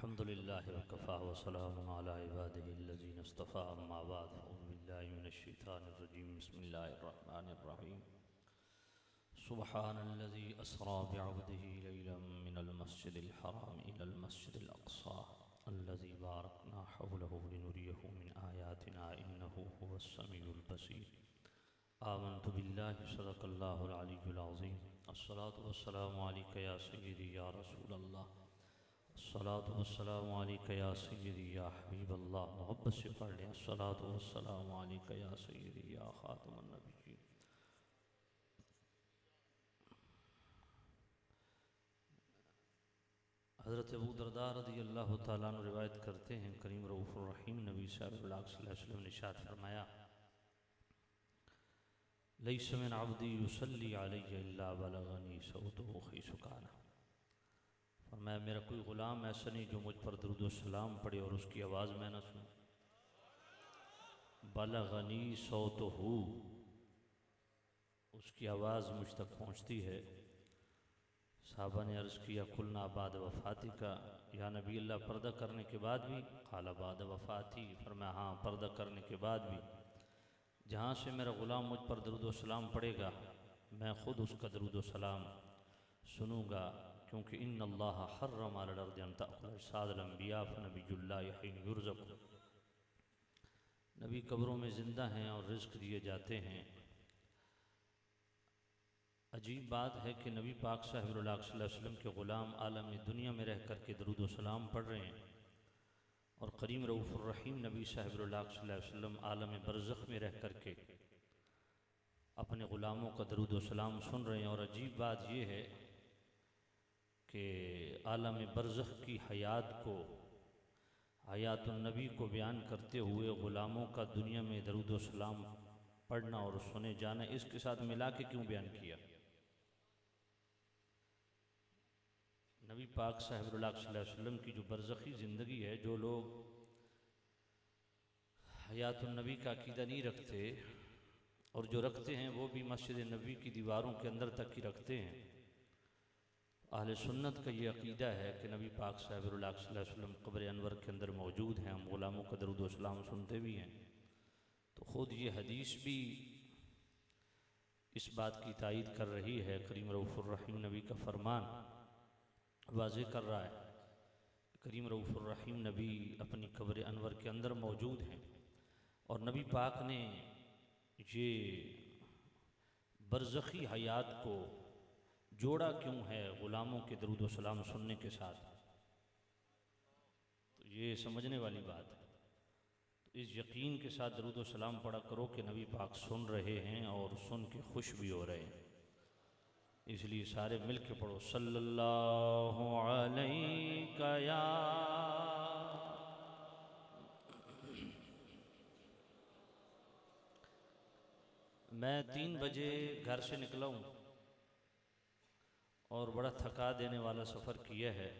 अल्हम्दुलिल्लाहि वकफ़ा वस्सलामुन अला इबादिहिल्लज़ीना इस्तफ़ा अम्मा बाद अऊज़ु बिल्लाहि मिनश्शैतानिर्रजीम बिस्मिल्लाहिर्रहमानिर्रहीम सुब्हानल्लज़ी अस्रा बिअब्दिही लैलन मिनल मस्जिदिल हराम इलल मस्जिदिल अक़सा अल्लज़ी बारकना हौलहु लिनुरियहु मिन आयातिना इन्नहु हुवस समीउल बसीर आमन्तु बिल्लाहि सदक़ल्लाहुल अलीयुल अज़ीम अस्सलातु वस्सलामु अलैका या सय्यदी या रसूलल्लाह अस्सलातु वस्सलामु अलैका या सय्यदी या हबीबल्लाह। मोहब्बत से पढ़ लें अस्सलातु वस्सलामु अलैका या सय्यदी या खातमुन नबिय्यीन। हज़रत अबू दरदा रज़ियल्लाहु ताला अन्हु रिवायत करते हैं, करीम रऊफ़ुर रहीम नबी सल्लल्लाहु अलैहि वसल्लम ने इरशाद फरमाया, लैस मिन अब्दी युसल्ली अलैया इल्ला बलगनी सौतुहु खैसु काना। फरमाया, मेरा कोई ग़ुलाम ऐसा नहीं जो मुझ पर दुरूद व सलाम पढ़े और उसकी आवाज़ मैं न सुनूं। बलगनी सौतुहु, उसकी आवाज़ मुझ तक पहुँचती है। साहबा ने अर्ज़ किया, कुलना बाद वफ़ाती का या नबी अल्लाह, पर्दा करने के बाद भी? क़ाला बाद वफ़ाती। फरमाया, हाँ, पर्दा करने के बाद भी। जहाँ से मेरा ग़ुलाम मुझ पर दुरूद व सलाम पढ़ेगा, मैं ख़ुद उसका दुरूद व सलाम सुनूँगा, क्योंकि इन्नल्लाह हर्रम अलल अर्ज़ि अन तअकुल अजसादल अंबिया फनबियुल्लाहि हिन युरज़क़। नबी कब्रों में ज़िंदा हैं और रिज़्क़ दिए जाते हैं। अजीब बात है कि नबी पाक साहिबुल्लाह सल्लल्लाहु अलैहि वसल्लम के ग़ुलाम आलम दुनिया में रह कर के दुरूद व सलाम पढ़ रहे हैं, और करीम रऊफ़ुर रहीम नबी साहिबुल्लाह सल्लल्लाहु अलैहि वसल्लम आलम बरज़ख़ में रह कर के अपने ग़ुलामों का दुरूद व सलाम सुन रहे हैं। और अजीब बात यह है कि आलम बरज़ख़ की हयात को, हयातुन नबी को बयान करते हुए ग़ुलामों का दुनिया में दुरूद व सलाम पढ़ना और सुने जाना, इसके साथ मिला के क्यों बयान किया? नबी पाक साहिबुल्लाह सल्लल्लाहु अलैहि वसल्लम की जो बरज़ख़ी ज़िंदगी है, जो लोग हयातुन नबी का अक़ीदा नहीं रखते, और जो रखते हैं वो भी मस्जिद नबी की दीवारों के अंदर तक ही रखते हैं। अहले सुन्नत का ये अक़ीदा है कि नबी पाक साहिबुल्लाह सल्लल्लाहु अलैहि वसल्लम क़ब्र अनवर के अंदर मौजूद हैं, हम ग़ुलामों का दुरूद व सलाम सुनते भी हैं। तो ख़ुद ये हदीस भी इस बात की तायीद कर रही है। करीम रऊफ़ुर रहीम नबी का फरमान वाज़ेह कर रहा है, करीम रऊफ़ुर रहीम नबी अपनी क़ब्र अनवर के अंदर मौजूद हैं, और नबी पाक ने ये बरज़ख़ी हयात को जोड़ा क्यों है ग़ुलामों के दुरूद व सलाम सुनने के साथ? तो ये समझने वाली बात है। तो इस यकीन के साथ दुरूद व सलाम पढ़ा करो कि नबी पाक सुन रहे हैं और सुन के खुश भी हो रहे हैं। इसलिए सारे मिल के पढ़ो, सल्लल्लाहु अलैका या। मैं 3 बजे घर से निकला हूँ और बड़ा थका देने वाला सफ़र किया है।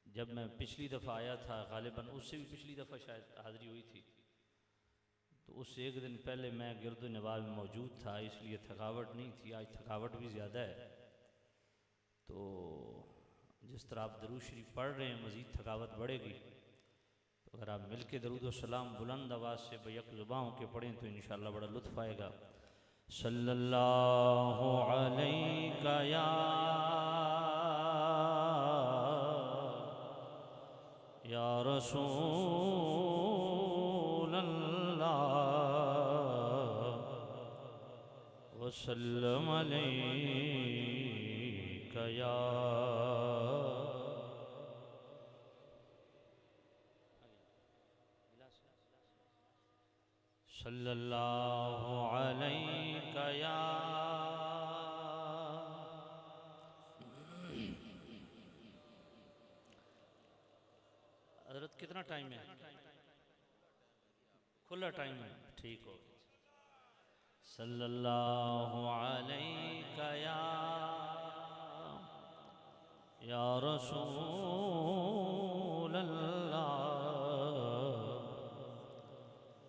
जब मैं पिछली दफ़ा आया था, गालिबन उससे भी पिछली दफ़ा शायद हाज़िरी हुई थी, तो उससे एक दिन पहले मैं गिरदो नवाब में मौजूद था, इसलिए थकावट नहीं थी। आज थकावट भी ज़्यादा है। तो जिस तरह आप दरूद शरीफ पढ़ रहे हैं, मज़ीद थकावट बढ़ेगी। तो अगर आप मिल के दरूद व सलाम बुलंद आवाज़ से बैक ज़ुबां होकर पढ़ें तो इंशाअल्लाह बड़ा लुत्फ़ आएगा। सल्लल्लाहु अलैका या रसूल अल्लाह वसल्लम अलैका या। सल्लल्लाहु अलैका या। हज़रत कितना टाइम है? खुला टाइम है, ठीक हो। सल्लल्लाहु अलैका या रसूल अल्लाह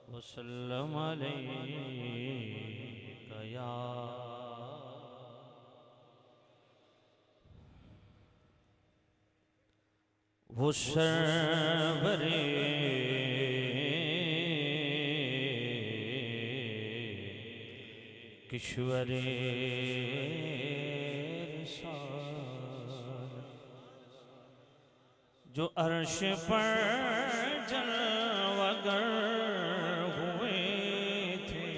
वसल्लम अलैका या। वो सरवरे किश्वरे रिसालत जो अर्श पर जलवागर हुए थे,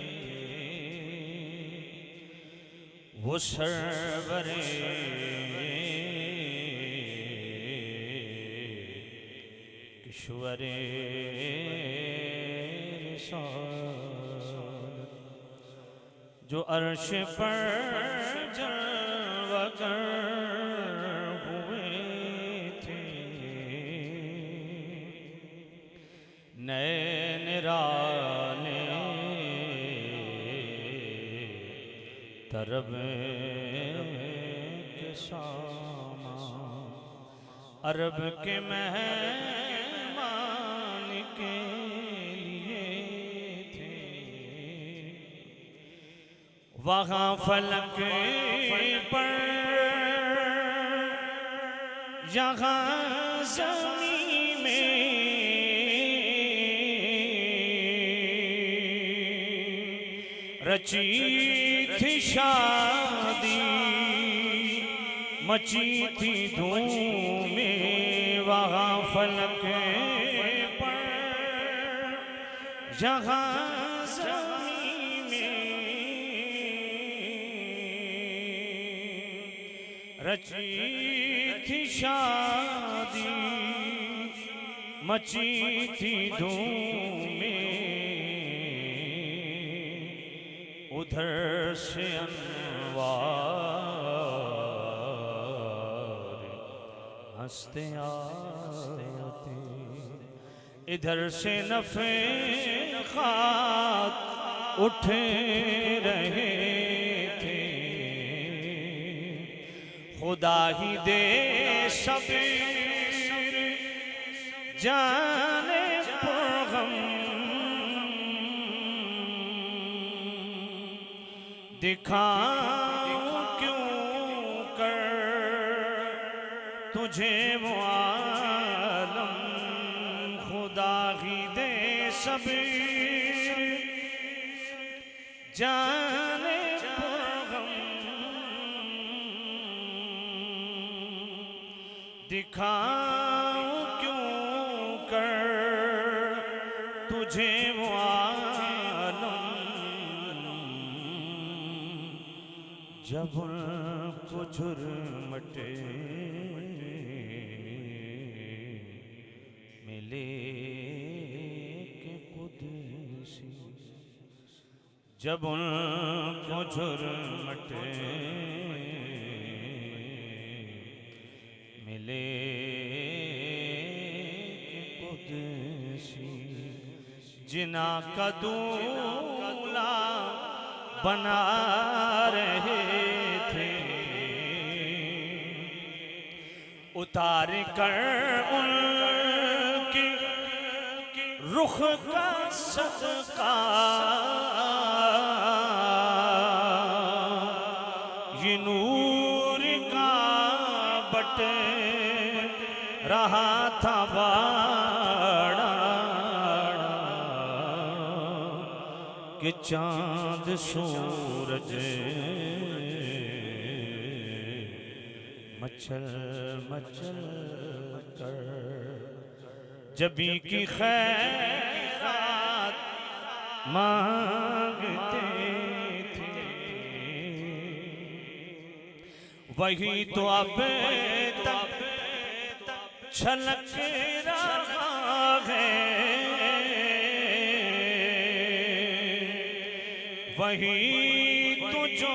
वो सरवरे किश्वरे रिसालत जो अर्श पर जलवागर हुए थे, नए निराले तरब के सामा अरब के मेहमान के लिए थे, वहाँ फलक पर यहाँ ज़मीं में रची थी शादी, मची थी धूमें, वहाँ फलक पर यहाँ ज़मीं में रची थी शादी, मची थी धूमें, उधर से अनवार हंसते आते, इधर से नफ़े खात उठ रहे थे, खुदा ही दे सबीर जाने पुरगम, दिखाऊं क्यों कर तुझे वो आलम, खुदा ही दे सबीर जाने पुरगम, दिखाऊं क्यों कर तुझे वो आलम, जब उनको झुरमटे मिले के कुदसी, जब उनको झुरमटे मिले के कुदसी, जिना का दूल्हा बना रहे थे, उतार कर उनकी रुख का सदका, ये नूर का बट रहा था बाड़ा, कि चांद सूरज मचल मचल कर जबी की खैरात मांगते थे, वही तो अब तक छलक रहा है, वही तो जो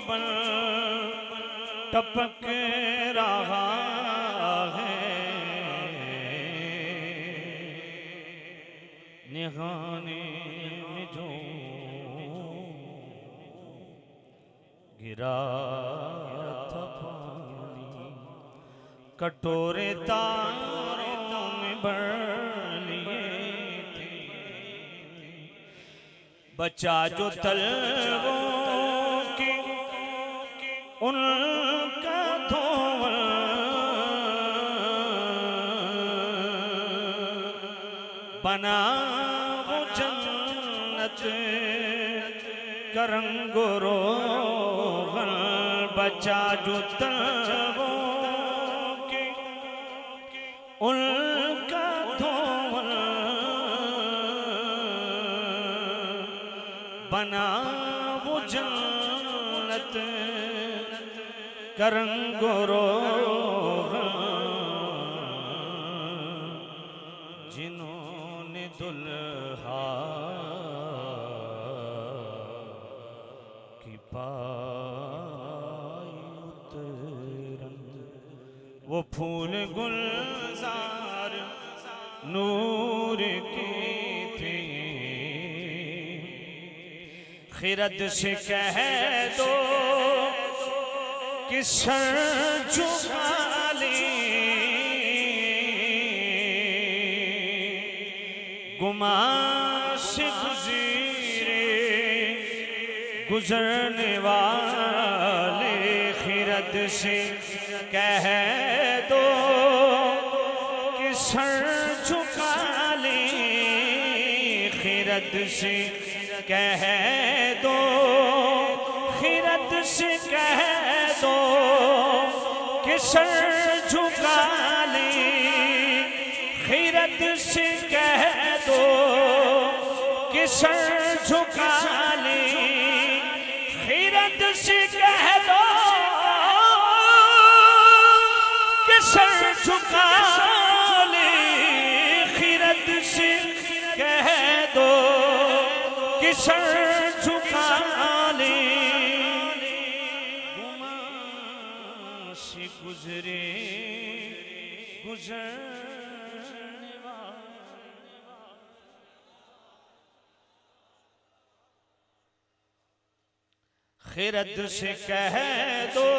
बल टपक रहा है, निहाने में जो गिरा था पानी, कटोरे तारों में भर लिए थे, बचा जो तलवों की उनका धोवल, बना वो जन्नत का रंग रोगन, बचा जो तलवों के उनका धोवन, बना वो जन्नत का रंग रोगन, जिन्होंने दुल्हा की पाई उतरन, वो फूल गुलजार नूर की थी। खिरद से कह दो कि सर झुका ले, गुमा से गुजरने वाले। खिरद से कह दो कि सर झुका ले, खिरद से कह दो, खिरद से कह दो कि सर झुका ले, खिरद से कह दो कि सर झुका ले, खिरद से कह दो कि सर झुका ले, खिरद से कह दो कि सर झुका ले। गुमा से गुजरे गुजरने वाले, खिरद से कह दो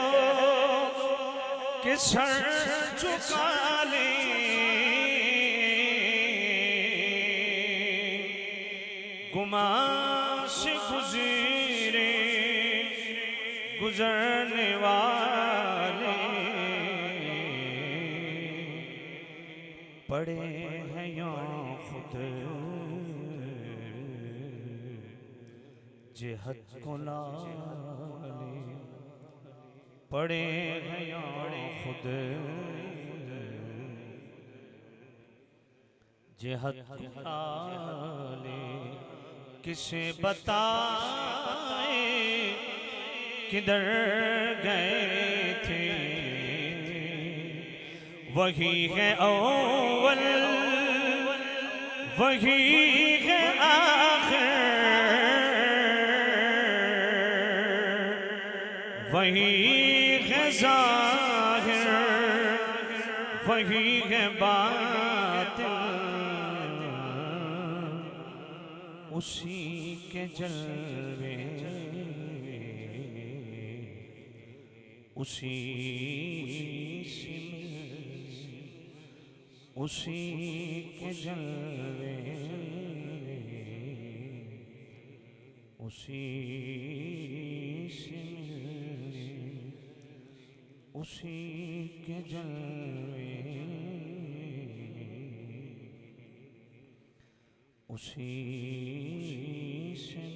कि सर झुका ले, गुमा से गुजरे गुजरने वाले, पड़े हैं यूं खुद जेहद को लाले, पड़े हैं यूं खुद जेहद को लाले। किसे बताए किधर गए थे, वही है अव्वल वही है आखिर, वही है ज़ाहिर वही है बातिन, उसी के जलवे उसी से उसी के जलवे उसी से उसी के जलवे उसी से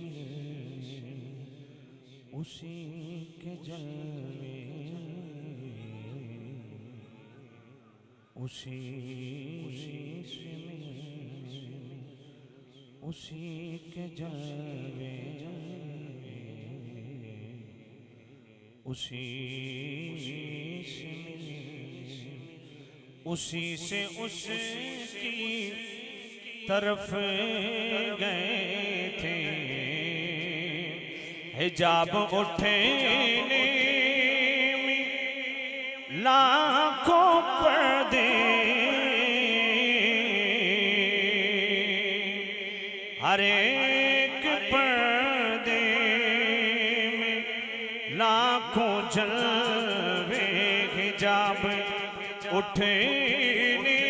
उसी के जलवे उसी से उसी के जलवे उसी से उसकी तरफ गए थे। हिजाब उठने में लाखों पर्दे, हर एक पर्दे में लाखों जलवे। हिजाब उठने में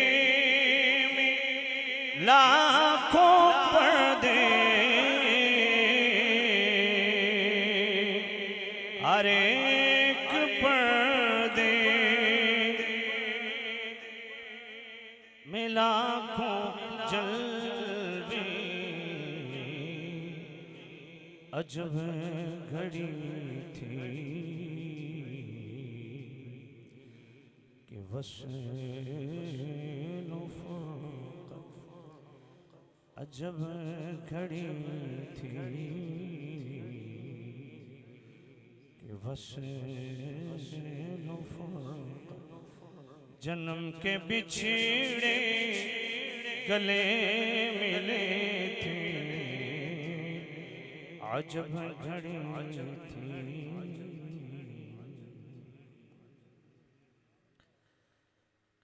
लाखों पर्दे, हर एक पर्दे में लाखों जलवे। अजब घड़ी थी कि वस्ल फ़ुरक़त, अजब घड़ी थी कि वस्ल फ़ुरक़त, जन्म के बिछड़े गले मिले थे, अजब घड़ी थी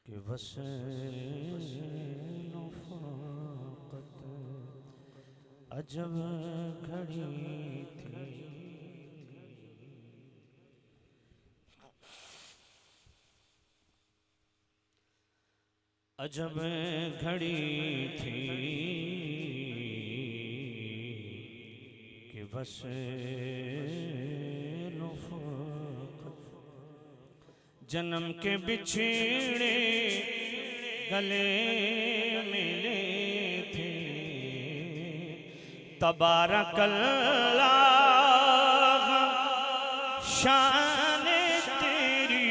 कि वस्ल फ़ुरक़त, अजब घड़ी थी। अजब घड़ी थी कि वस्ल फ़ुरक़त, जन्म के बिछड़े गले मिले थे, तबारकल्लाह शान तेरी,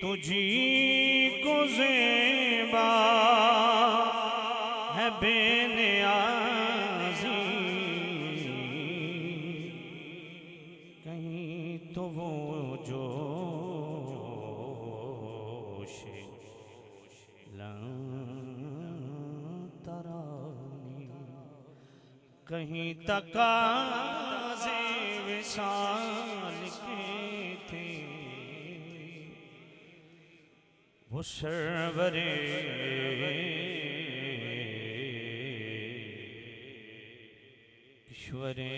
तुझी को ज़ेबा है बेनियाज़ी, कहीं तो वो जोश तरानी, कहीं तकाज़े विसाल के थे, वो सरवरे ईश्वरे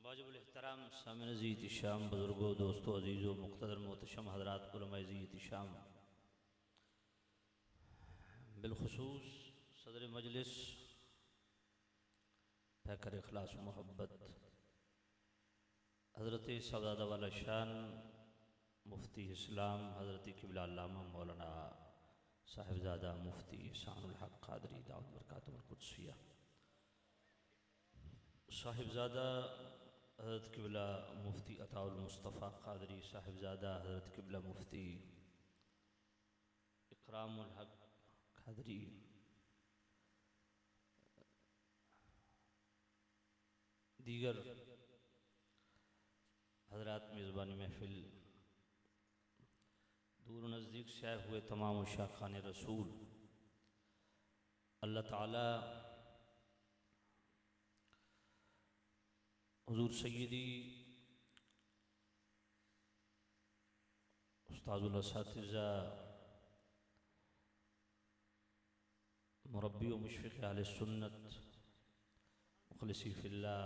वाजिबुल एहतराम सामिन अज़ीज़ इशाम, बुज़ुर्गों, दोस्तों, अज़ीज़ों, मुक़्तदर मोहतशम हज़रात, उलमा अज़ीज़ इशाम, बिलख़ुसूस सदर मजलिस फैकर इखलास मोहब्बत हज़रत सवादा वाला शान मुफ्ती इस्लाम हज़रत क़िबला अल्लामा मौलाना साहिबज़ादा मुफ्ती इहसानुल हक़ क़ादरी दाऊद बरकातुहुल क़ुद्सिया, साहिबज़ादा हज़रत क़िबला मुफ्ती अताउल मुस्तफ़ा क़ादरी, साहिबज़ादा हज़रत क़िबला मुफ्ती इकरामुल हक़ क़ादरी, दीगर हज़रात मेज़बानी महफ़िल, दूर नज़दीक से आए हुए तमाम शाखान रसूल, अल्लाह ताला हुज़ूर सय्यदी उस्ताज़ुल असातिज़ा मुरब्बी व मुशफ़िक़ अहले सुन्नत मुख़लिसी फ़िल्लाह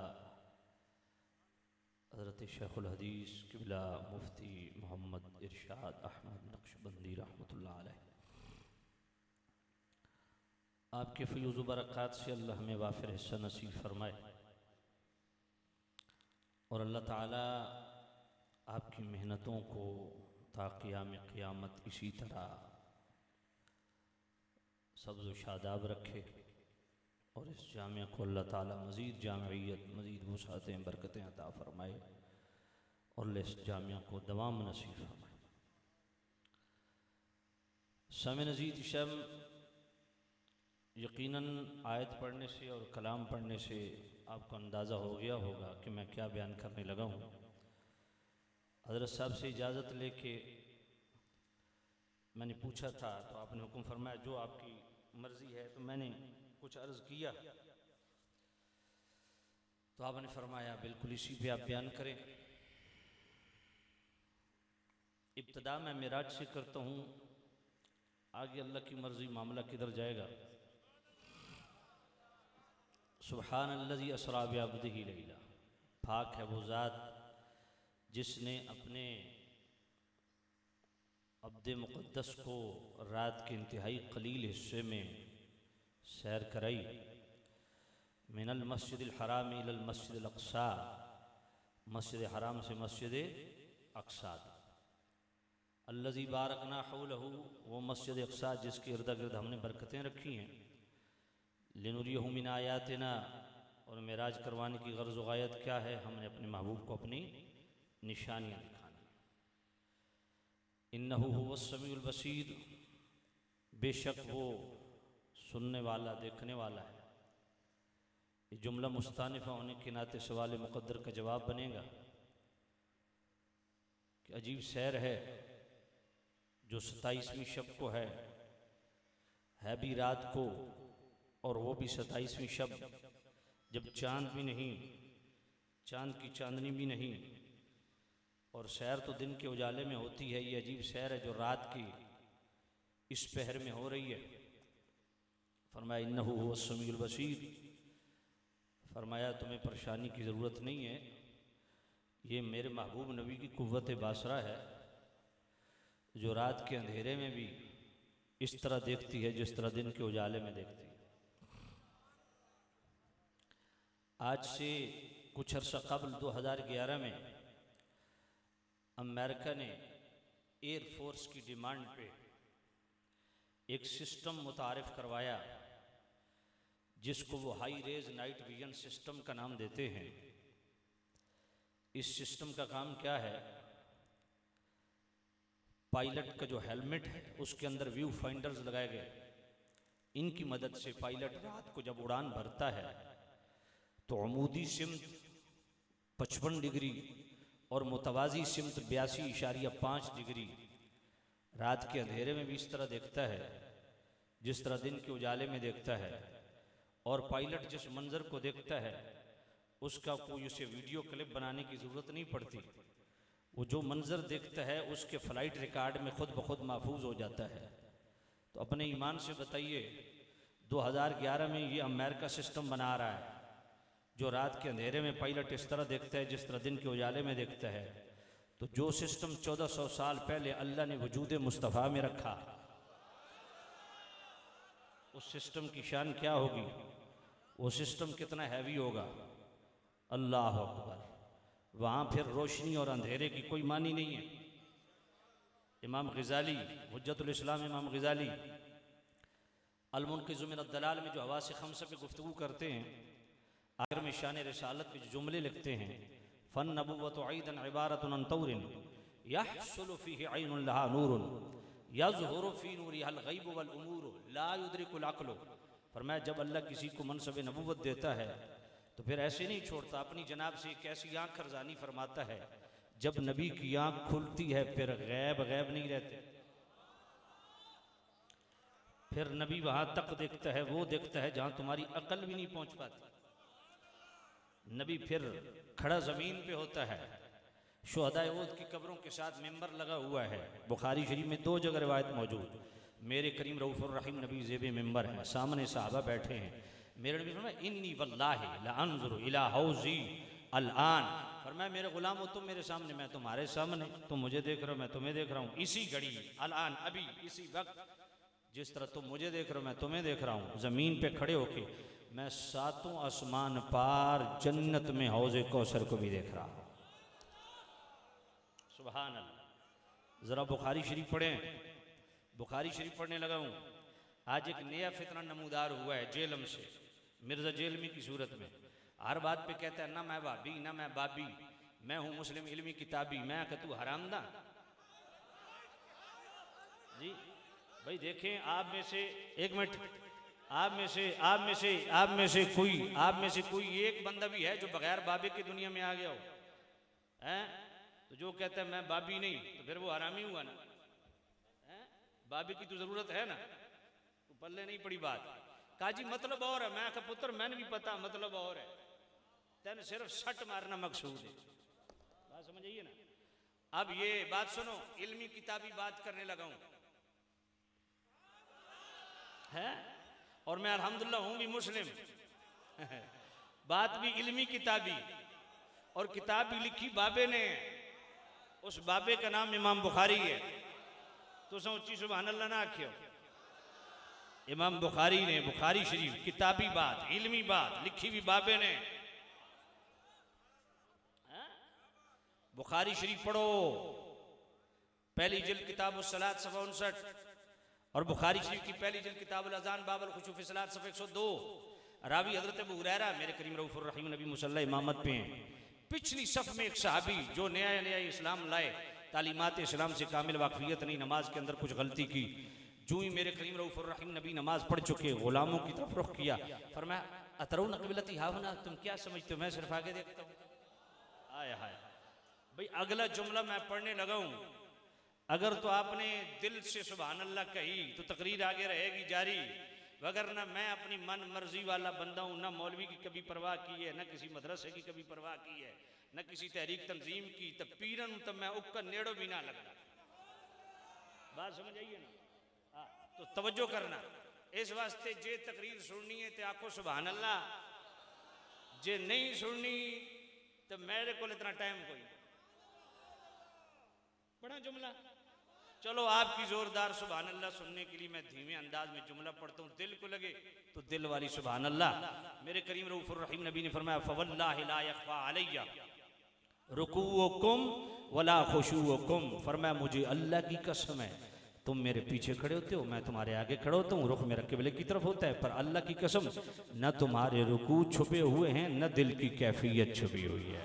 हज़रत शेखुल हदीस क़िबला मुफ्ती मोहम्मद इरशाद अहमद नक्शबंदी आपके फ़यूज़ बरक़ात से अल्लाह हमें वाफ़िर हिस्सा नसीब फ़रमाए और अल्लाह ताला आपकी मेहनतों को ता क़याम क़यामत इसी तरह सब्ज़ व शादाब रखे और इस जामिया को अल्लाह ताला मज़ीद जामियत मज़ीद वसाअतें बरकतें अता फ़रमाए और इस जामिया को दवाम नसीब फरमाए। समय नज़ीद शम यकीनन आयत पढ़ने से और कलाम पढ़ने से आपको अंदाज़ा हो गया होगा कि मैं क्या बयान करने लगा हूँ। हज़रत साहब से इजाज़त लेके मैंने पूछा था तो आपने हुक्म फरमाया जो आपकी मर्ज़ी है, तो मैंने कुछ अर्ज़ किया तो आपने फरमाया बिल्कुल इसी पे आप बयान करें। इब्तिदा मैं मिराज से करता हूँ, आगे अल्लाह की मर्ज़ी मामला किधर जाएगा। सुब्हानल्लज़ी अस्रा बिअब्दिही लैला, पाक है वो ज़ात जिसने अपने अब्द मुक़द्दस को रात के इंतहाई कलील हिस्से में सैर कराई। मिनल मस्जिदिल हराम इलल मस्जिदिल अक़सा, मस्जिद हराम से मस्जिद अक़सा। अल्लज़ी बारकना हौलहू, वो मस्जिद अक़सा जिसके इर्द गिर्द हमने बरकतें रखी हैं। लिनुरियहु मिन आयातिना, और मेराज करवाने की गर्ज़ व गायत क्या है, हमने अपने महबूब को अपनी निशानियाँ दिखानी। इन्नहु हुवस समीउल बसीर, बेशक वो सुनने वाला देखने वाला है। ये जुमला मुस्तानिफ़ा होने के नाते सवाल मुक़द्दर का जवाब बनेगा कि अजीब सैर है जो 27वीं शब को है भी रात को, और वो भी 27वीं शब जब चाँद भी नहीं, चाँद की चांदनी भी नहीं, और सैर तो दिन के उजाले में होती है। ये अजीब सैर है जो रात की इस पहर में हो रही है। फरमाया इन्नहु हुवस समीउल बसीर, फरमाया तुम्हें परेशानी की ज़रूरत नहीं है, ये मेरे महबूब नबी की कुव्वत बासरा है जो रात के अंधेरे में भी इस तरह देखती है जिस तरह दिन के उजाले में देखती है। आज से कुछ अर्सा कबल 2011 में अमेरिका ने एयरफोर्स की डिमांड पे एक सिस्टम मुतारिफ करवाया जिसको वो high res night vision system का नाम देते हैं। इस सिस्टम का काम क्या है, पायलट का जो हेलमेट है उसके अंदर व्यू फाइंडर्स लगाए गए। इनकी मदद से पायलट रात को जब उड़ान भरता है तो अमूदी सिमत 55 डिग्री और मुतवाज़ी सिमत 82.5 डिग्री रात के अंधेरे में भी इस तरह देखता है जिस तरह दिन के उजाले में देखता है। और पायलट जिस मंजर को देखता है उसका कोई उसे वीडियो क्लिप बनाने की ज़रूरत नहीं पड़ती। वो जो मंजर देखता है उसके फ़्लाइट रिकॉर्ड में खुद ब खुद महफूज हो जाता है। तो अपने ईमान से बताइए 2011 में ये अमेरिका सिस्टम बना रहा है जो रात के अंधेरे में पायलट इस तरह देखता है जिस तरह दिन के उजाले में देखता है। तो जो सिस्टम 1400 साल पहले अल्लाह ने वजूद मुस्तफ़ा में रखा, उस सिस्टम की शान क्या होगी, वो सिस्टम कितना हैवी होगा। अल्लाह अकबर। वहाँ फिर रोशनी और अंधेरे की कोई मानी नहीं है। इमाम ग़ज़ाली हुज्जतुल इस्लाम इमाम ग़ज़ाली अल-मुनक़िज़ु मिन अद-दलाल में जो हवास ख़म्सा पे गुफ्तगू करते हैं, आखिर में शान रिसालत पे जो जुमले लिखते हैं, फ़न नबुव्वतु ऐदन इबारतुन अन तौरिन यहसुलु फ़ीहि ऐनुन लहा नूरुन यज़हुरु फ़ी नूरिहल ग़ैबु वल उमूरु ला युद्रिकुल अक़्लु। फरमाया जब अल्लाह किसी को मनसब नबुव्वत देता है तो फिर ऐसे नहीं छोड़ता, अपनी जनाब से एक ऐसी आँख खरजानी फरमाता है जब नबी की आँख खुलती है फिर गैब गैब नहीं रहते। फिर नबी वहाँ तक देखता है, वो देखता है जहाँ तुम्हारी अकल भी नहीं पहुँच पाती। नबी फिर खड़ा ज़मीन पे होता है। शुहदाए उहद की कब्रों के साथ मिंबर लगा हुआ है। बुखारी शरीफ में 2 जगह रिवायत मौजूद। मेरे करीम रऊफ़ुर रहीम नबी ज़ेबे मिंबर हैं, सामने सहाबा बैठे हैं। मेरे नबी फरमाया इन्नी वल्लाहि ला अंजुरु इला हौज़ी अल-आन, फरमाया मेरे गुलाम हो तुम मेरे सामने, मैं तुम्हारे सामने, तुम मुझे देख रहे हो मैं तुम्हें देख रहा हूँ। इसी घड़ी अल-आन, अभी इसी वक्त जिस तरह तुम मुझे देख रहे हो मैं तुम्हें देख रहा हूँ, ज़मीन पे खड़े होके मैं सातों आसमान पार जन्नत में हौज़े कौसर को भी देख रहा हूँ। सुभान अल्लाह। ज़रा बुखारी शरीफ पढ़ें। बुखारी शरीफ पढ़ने लगा हूँ। आज एक नया फितना नमूदार हुआ है जेलम से, मिर्ज़ा जेलमी की सूरत में। हर बात पे कहता है ना मैं भाभी ना मैं बाबी, मैं हूँ मुस्लिम इल्मी किताबी, मैं कि तू हरामदा। जी भाई देखें, आप में से एक मिनट, आप में से कोई एक बंदा भी है जो बगैर बाबे की दुनिया में आ गया हो? हैं? तो जो कहता है मैं बाबी नहीं, तो फिर वो हरामी हुआ ना। बाबे की तो जरूरत है ना, तो पल्ले नहीं पड़ी बात। काजी मतलब और है, मैं कहा पुत्र मैंने भी पता मतलब और है, तेन सिर्फ सट मारना मकसूद है। बात समझ आइए ना। अब ये बात सुनो, इल्मी किताबी बात करने लगा हूं है, और मैं अल्हम्दुलिल्लाह हूं भी मुस्लिम बात भी इल्मी किताबी, और किताब भी लिखी बाबे ने। उस बाबे का नाम इमाम बुखारी है। तो सोची सुभान अल्लाह ना आखियो। इमाम बुखारी ने बुखारी शरीफ किताबी बात इल्मी बात लिखी भी बाबे ने। बुखारी शरीफ पढ़ो, पहली जिल्द किताब उस-सलात सफ़ा 59, और बुखारी शरीफ की पहली जिल्द किताब अज़ान बाबल खुशू फी सलात सफ़ा 102। रावी हज़रत अबू हुरैरा मेरे करीम रऊफ़ुर रहीम नबी मुसल्ला इमामत पे हैं। पिछली सफ़ में एक सहाबी जो नया इस्लाम लाए, तालीमात इस्लाम से कामिल वाकफियत नहीं, नमाज के अंदर कुछ गलती की, जो ही मेरे करीम रऊफ़ुर रहीम नबी नमाज पढ़ चुके गुलामों की तरफ रुख किया, फरमाया अतरौन क़िबलती हाहुना, तुम क्या समझते हो मैं सिर्फ आगे देखता हूँ। आया हाय भाई, अगला जुमला मैं पढ़ने लगा हूँ, अगर तो आपने दिल से सुभान अल्लाह कही तो तकरीर आगे रहेगी जारी, वगरना मैं अपनी मन मर्जी वाला बंदा हूँ, ना मौलवी की कभी परवाह की है, ना किसी मदरसे की कभी परवाह की है, न किसी तहरीक तंजीम की, तब पीरन तो मैं उक्का नेड़ो भी ना लगता। बात समझ आइए ना। हाँ तो तवज्जो करना, इस वास्ते जे तकरीर सुननी है तो आखो सुभान अल्लाह, जे नहीं सुननी तो मेरे को इतना टाइम कोई बड़ा जुमला। चलो आपकी जोरदार सुभान अल्लाह सुनने के लिए मैं धीमे अंदाज में जुमला पढ़ता हूँ, दिल को लगे तो दिल वाली सुभान अल्लाह। मेरे करीम रऊफ़ुर रहीम नबी ने फरमाया फवल्लाहि ला यख़फ़ा अलैया रुकूउकुम वला खुशूउकुम, फरमाया मुझे अल्लाह की कसम है, तुम मेरे पीछे खड़े होते हो, मैं तुम्हारे आगे खड़ा होता हूँ, रुख मेरा किबले की तरफ होता है, पर अल्लाह की कसम न तुम्हारे रुकू छुपे हुए हैं न दिल की कैफियत छुपी हुई है।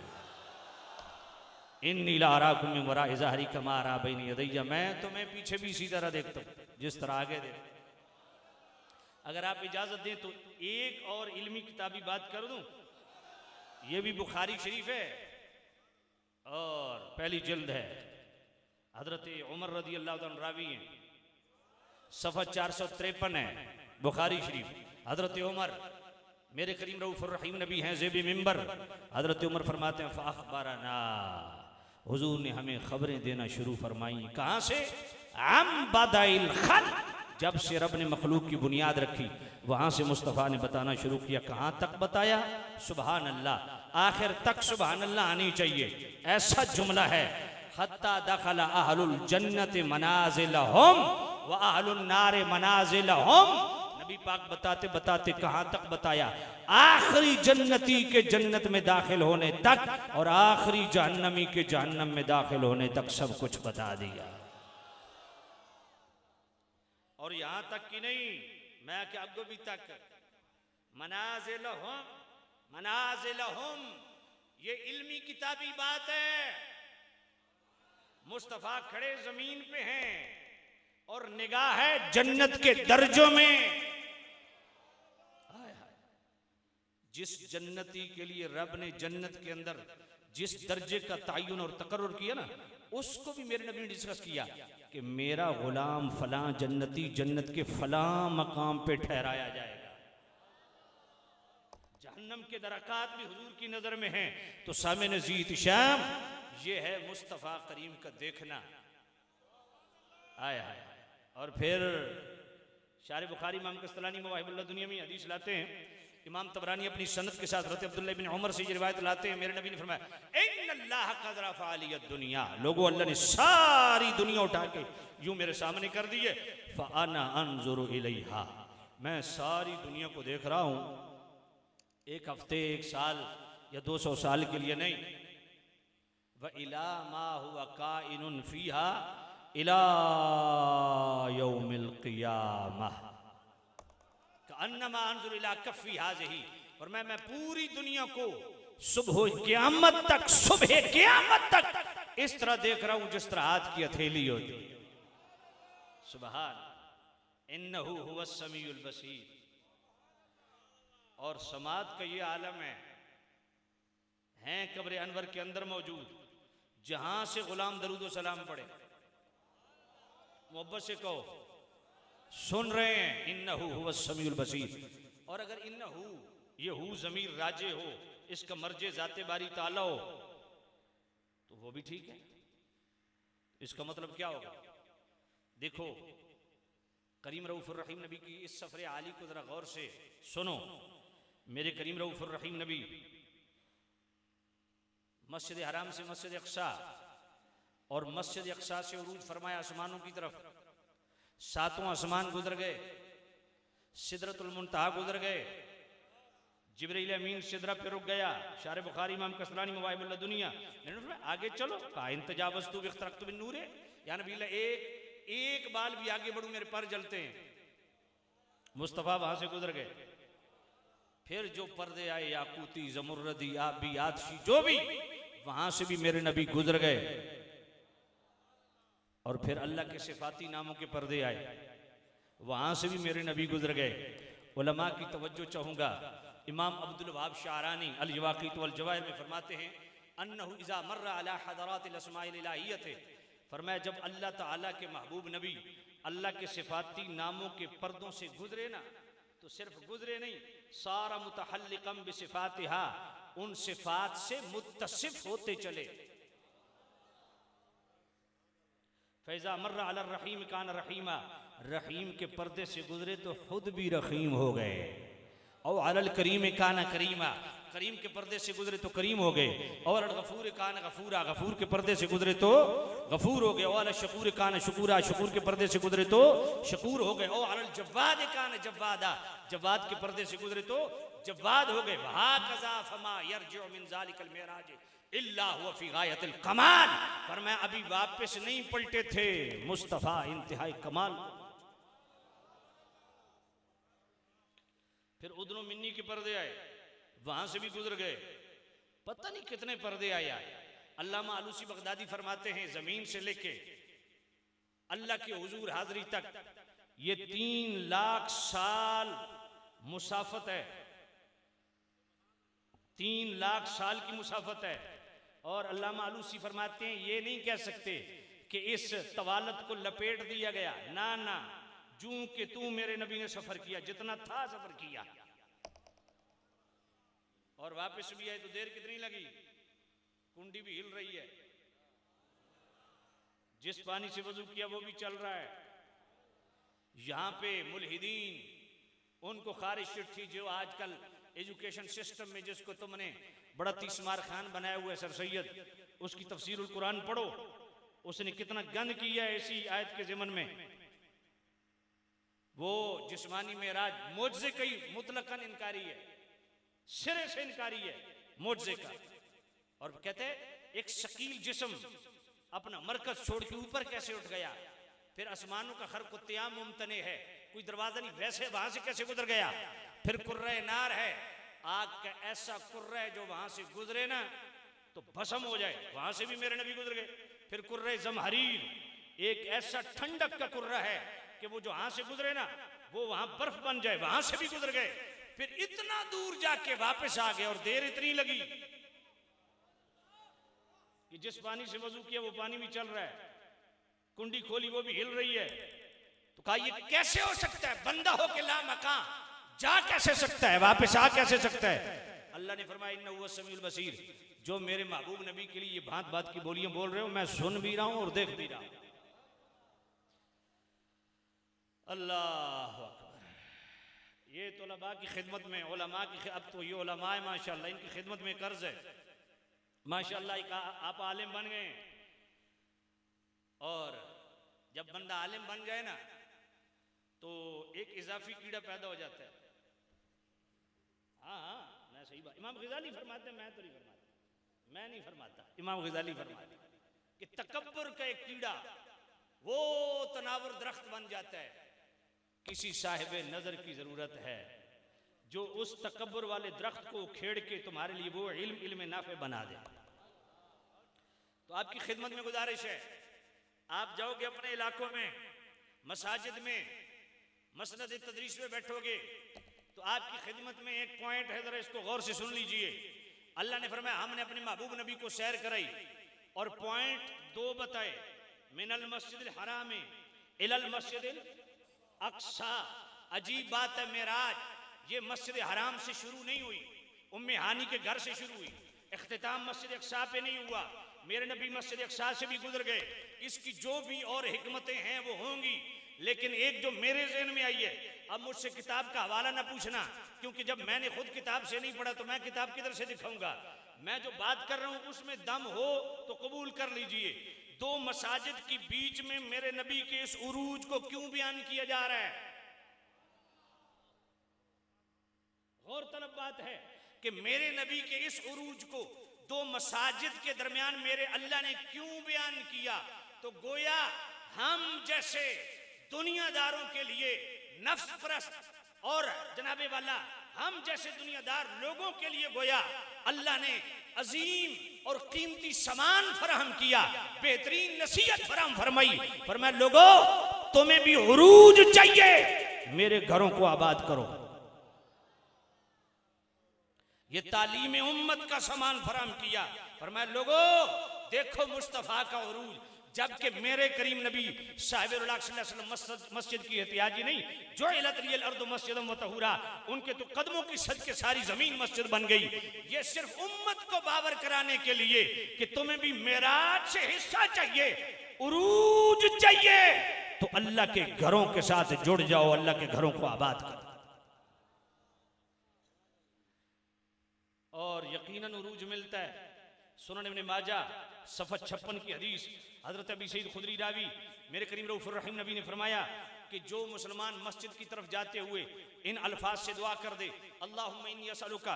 इन्नी ला अराकुम मिन वराइ ज़हरी कमा अरा बैनी यदैया, मैं तुम्हें पीछे भी इसी तरह देखता हूँ जिस तरह आगे देखता हूँ। अगर आप इजाजत दें तो एक और इल्मी किताबी बात कर दूं, ये भी बुखारी शरीफ है और पहली जिल्द है। हजरत उमर रज़ी अल्लाह अन्हु रावी हैं, सफ़ा 453 है बुखारी शरीफ। हजरत उमर मेरे करीम रऊफ़ुर रहीम नबी हैं ज़ेबी मिंबर। हजरत उमर फरमाते हैं फ़अख़बरना, हुजूर ने हमें खबरें देना शुरू फरमाई। कहाँ से? अम बदाइल खल्क़, जब से रब ने मखलूक की बुनियाद रखी वहाँ से मुस्तफ़ा ने बताना शुरू किया। कहाँ तक बताया? सुबहान अल्लाह, आखिर तक सुबहान अल्लाह आनी चाहिए। ऐसा जुमला है हत्ता दखला अहलुल जन्नति मनाज़िलहुम व अहलुन नार मनाज़िलहुम। नबी पाक बताते बताते कहाँ तक बताया? आखिरी जन्नती के जन्नत में दाखिल होने तक और आखिरी जहन्नमी के जहन्नम में दाखिल होने तक सब कुछ बता दिया। और यहां तक कि नहीं, मैं क्या अगो भी तक मनाज़िलहुम, मनाज़िलहुम ये इल्मी किताबी बात है। मुस्तफ़ा खड़े जमीन पे हैं और निगाह है जन्नत के दर्जों में। जिस जन्नती के लिए रब ने जन्नत के अंदर जिस दर्जे का तयन और तकर्रुर किया ना, उसको भी मेरे नबी ने डिस्कस किया कि मेरा गुलाम फलां जन्नती जन्नत के फलां मकाम पे ठहराया जाएगा। जहन्नम के दरकात भी हुजूर की नजर में हैं। तो सामने ज़ीत शाम ये है मुस्तफ़ा करीम का देखना। आया है। और फिर शार बुखारी इमाम कस्तलानी मवाहिबुल्लाह दुनिया में हदीस लाते हैं, इमाम तबरानी अपनी सनद के साथ हज़रत अब्दुल्लाह इब्न उमर से ये रिवायत लाते हैं, मेरे नबी ने फरमाया इन्नल्लाह क़द रफ़अ लियद दुनिया, लोगों अल्लाह ने सारी दुनिया उठा के यूं मेरे सामने कर दी है। फ़अना अंजुरु इलैहा, मैं सारी दुनिया को देख रहा हूँ, एक हफ्ते, एक साल या 200 साल के लिए नहीं। व इला मा हुवा काइनुन फीहा इला यौमिल क़ियामह अन्नमा अंजुर इला कफ़ी हाज़िही, और मैं पूरी दुनिया को सुबह क़यामत तक इस तरह देख रहा हूं जिस तरह हाथ की हथेली होती। सुबहान, इन्नहु हुवस समीउल बसीर। और समात का ये आलम है कब्र अनवर के अंदर मौजूद, जहां से गुलाम दरूद व सलाम पढ़े, मोहब्बत से कहो, सुन रहे हैं, इन्नहु हुवस समीउल बसीर। और अगर इन्नहु ये हु ज़मीर राजे हो, इसका मर्जे ज़ाते बारी ताला हो, तो वो भी ठीक है। इसका मतलब क्या होगा? देखो, करीम रऊफ़ुर रहीम नबी की इस सफ़र आली को ज़रा गौर से सुनो। मेरे करीम रऊफ़ुर रहीम नबी मस्जिद हराम से मस्जिद अक़सा और मस्जिद अक़सा से उरूज फरमाया आसमानों की तरफ, 7वां आसमान गुजर गए, सिदरतुल मुंतहा गुजर गए, जिब्रील अमीन सिदरा पे रुक गया। शारे बुखारी इमाम कसलानी मवाहिबुल दुनिया, आगे चलो, का इंतजावस्तु बिख्तरक़्तु बिन नूर, या नबी एक बाल भी आगे बढ़ूं मेरे पर जलते हैं। मुस्तफ़ा वहां से गुजर गए। फिर जो पर्दे आए, याकूती, जमुर्रदी, आबी, आदशी, जो भी, वहां से भी मेरे नबी गुजर गए। और फिर अल्लाह के सिफाती नामों के पर्दे आए, वहां से भी मेरे नबी गुजर गए। उलमा की तवज्जो चाहूंगा, इमाम अब्दुल वहाब शारानी अल यवाक़ीत वल जवाहिर में फरमाते हैं, अन्नहु इज़ा मर्रा अला हदरातिल अस्माइल इलाहियत, फरमाया जब अल्लाह ताला के महबूब नबी अल्लाह के सिफाती नामों के पर्दों से गुजरे ना, तो सिर्फ गुजरे नहीं, सारा मुतहल्लिक़म बिसिफातिहा, उन सिफात से मुत्तसिफ होते चले। फैज़ा मर्रा अला रहीम कान रहीमा, रहीम के पर्दे से गुजरे तो खुद भी रहीम हो गए। और अलल करीम काना करीमा, करीम के पर्दे से गुजरे तो करीम हो गए। और अल गफूर कान गफूरा, गफूर के पर्दे से गुजरे तो गफूर हो गए। और अल शकूर कान शुकूरा, शुकूर के पर्दे से गुजरे तो शकूर हो गए। और अल जव्वाद कान जव्वादा, जव्वाद के पर्दे से गुजरे तो जव्वाद हो गए। वहाकज़ा फमा यरजिउ मिन ज़ालिकल मिराज इल्ला हुवा फी गायतिल कमाल, पर मैं अभी वापस नहीं पलटे थे, मुस्तफ़ा इंतहाई कमाल। फिर उदनो मिन्नी के पर्दे आए, वहां से भी गुजर गए। पता नहीं कितने पर्दे आए। अल्लामा आलूसी बगदादी फरमाते हैं, जमीन से लेके अल्लाह के हुजूर हाजिरी तक ये 3 लाख साल मुसाफत है, 3 लाख साल की मुसाफत है। और अल्लामा आलूसी फरमाते हैं, ये नहीं कह सकते कि इस तवालत को लपेट दिया गया, ना ना, जूं कि तू मेरे नबी ने सफर किया, जितना था सफर किया। और वापस भी आए तो देर कितनी लगी? कुंडी भी हिल रही है, जिस पानी से वजू किया वो भी चल रहा है। यहां पे मुल्हिदीन उनको खारिज चिट्ठी, जो आजकल एजुकेशन सिस्टम में जिसको तुमने बड़ा तीसमार खान बनाया हुआ है सर सैयद, उसकी तफसीरुल कुरान पढ़ो, उसने कितना गंद किया है इसी आयत के ज़िमन में। वो जिस्मानी मेराज मोजज़े का ही मुतलकन इनकारी है, सिरे से इनकारी है मोजज़े का। और कहते हैं एक शकील जिस्म अपना मरकज छोड़ के ऊपर कैसे उठ गया, फिर आसमानों का खर कुत्तियाम मुमतने है, कोई दरवाजा नहीं, वैसे वहां से कैसे गुजर गया। फिर कुर्रे नार है, आग का ऐसा कुर्रा है जो वहां से गुजरे ना तो भस्म हो जाए, वहां से भी मेरे नबी गुजर गए। फिर कुर्रे जमहरीर, एक ऐसा ठंडक का कुर्रा है कि वो जो वहां से गुजरे ना वो वहां बर्फ बन जाए, वहां से भी गुजर गए। फिर इतना दूर जाके वापस आ गए और देर इतनी लगी कि जिस पानी से वजू किया वो पानी भी चल रहा है, कुंडी खोली वो भी हिल रही है। तो कहा ये कैसे हो सकता है, बंदा हो के ला मकां जा कैसे सकता है, वापस आ कैसे सकता है। अल्लाह ने फरमाया इन्नहु हुवस समीउल बसीर, जो मेरे महबूब नबी के लिए ये भांत भांत की बोलियां बोल रहे हो, मैं सुन भी रहा हूं और देख भी रहा हूं। अल्लाह अकबर। ये तलबा की खिदमत में उलमा की, अब तो ये उलमा है माशाल्लाह, इनकी खिदमत में कर्ज है माशाल्लाह। आप आलिम बन गए, और जब बंदा आलिम बन जाए ना तो एक इजाफी कीड़ा पैदा हो जाता है। हाँ हाँ, मैं सही बात, इमाम ग़ज़ाली फरमाते हैं, मैं तो नहीं फरमाता, मैं नहीं फरमाता, इमाम ग़ज़ाली फरमाते कि तकब्बुर का एक कीड़ा वो तनावर दरख्त बन जाता है, किसी साहिब नजर की जरूरत है जो उस तकब्बुर वाले दरख्त को खेड़ के तुम्हारे लिए वो इल्म नाफे बना दे। तो आपकी खिदमत में गुजारिश है, आप जाओगे अपने इलाकों में मसाजिद में मसनद तदरीस में बैठोगे तो आपकी खिदमत में एक पॉइंट है, जरा इसको गौर से सुन लीजिए। अल्लाह ने फरमाया हमने अपने महबूब नबी को सैर कराई और पॉइंट 2 बताए, मिनल मस्जिदिल हराम इलल मस्जिदिल अक्सा। अजीब बात है, मेराज ये मस्जिद हराम से शुरू नहीं हुई, उम्मे हानी के घर से शुरू हुई, इख्तिताम मस्जिद अक्सा पे नहीं हुआ, मेरे नबी मस्जिद अक्सा से भी गुजर गए। इसकी जो भी और हिकमतें हैं वो होंगी, लेकिन एक जो मेरे ज़हन में आई है, अब मुझसे किताब का हवाला ना पूछना, क्योंकि जब मैंने खुद किताब से नहीं पढ़ा तो मैं किताब किधर से दिखाऊंगा। मैं जो बात कर रहा हूं उसमें दम हो तो कबूल कर लीजिए। 2 मसाजिद की बीच में मेरे नबी के इस उरूज को क्यों बयान किया जा रहा है? गौर तलब बात है कि मेरे नबी के इस उरूज को 2 मसाजिद के दरमियान मेरे अल्लाह ने क्यों बयान किया? तो गोया हम जैसे दुनियादारों के लिए, नफ्स परस्त और जनाबे वाला हम जैसे दुनियादार लोगों के लिए गोया अल्लाह ने अजीम और कीमती सामान फराहम किया, बेहतरीन नसीहत फराहम फरमाई। फरमाया लोगों तुम्हें भी उरूज चाहिए, मेरे घरों को आबाद करो। ये तालीम उम्मत का सामान फराहम किया। फरमाया लोगों देखो मुस्तफ़ा का उरूज, जबकि मेरे करीम नबी साहिब मस्जिद की एहतियाजी नहीं, जो इलतरियल अर्द मस्जिदम व तहूरा, उनके तो कदमों की सदके सारी जमीन मस्जिद बन गई। ये सिर्फ उम्मत को बावर कराने के लिए कि तुम्हें भी मेराज से हिस्सा चाहिए, उरूज चाहिए, तो अल्लाह के घरों के साथ जुड़ जाओ, अल्लाह के घरों को आबाद करो। और यकीनन उरूज मिलता है। सुनन इब्न माजा सफ़ा 56 की हदीस, हजरत अबी सईद खुदरी रावी, मेरे करीम रऊफ़ुर रहीम नबी ने फरमाया कि जो मुसलमान मस्जिद की तरफ जाते हुए इन अल्फाज से दुआ कर दे, अल्लाहुम्मा इन्नी असअलुका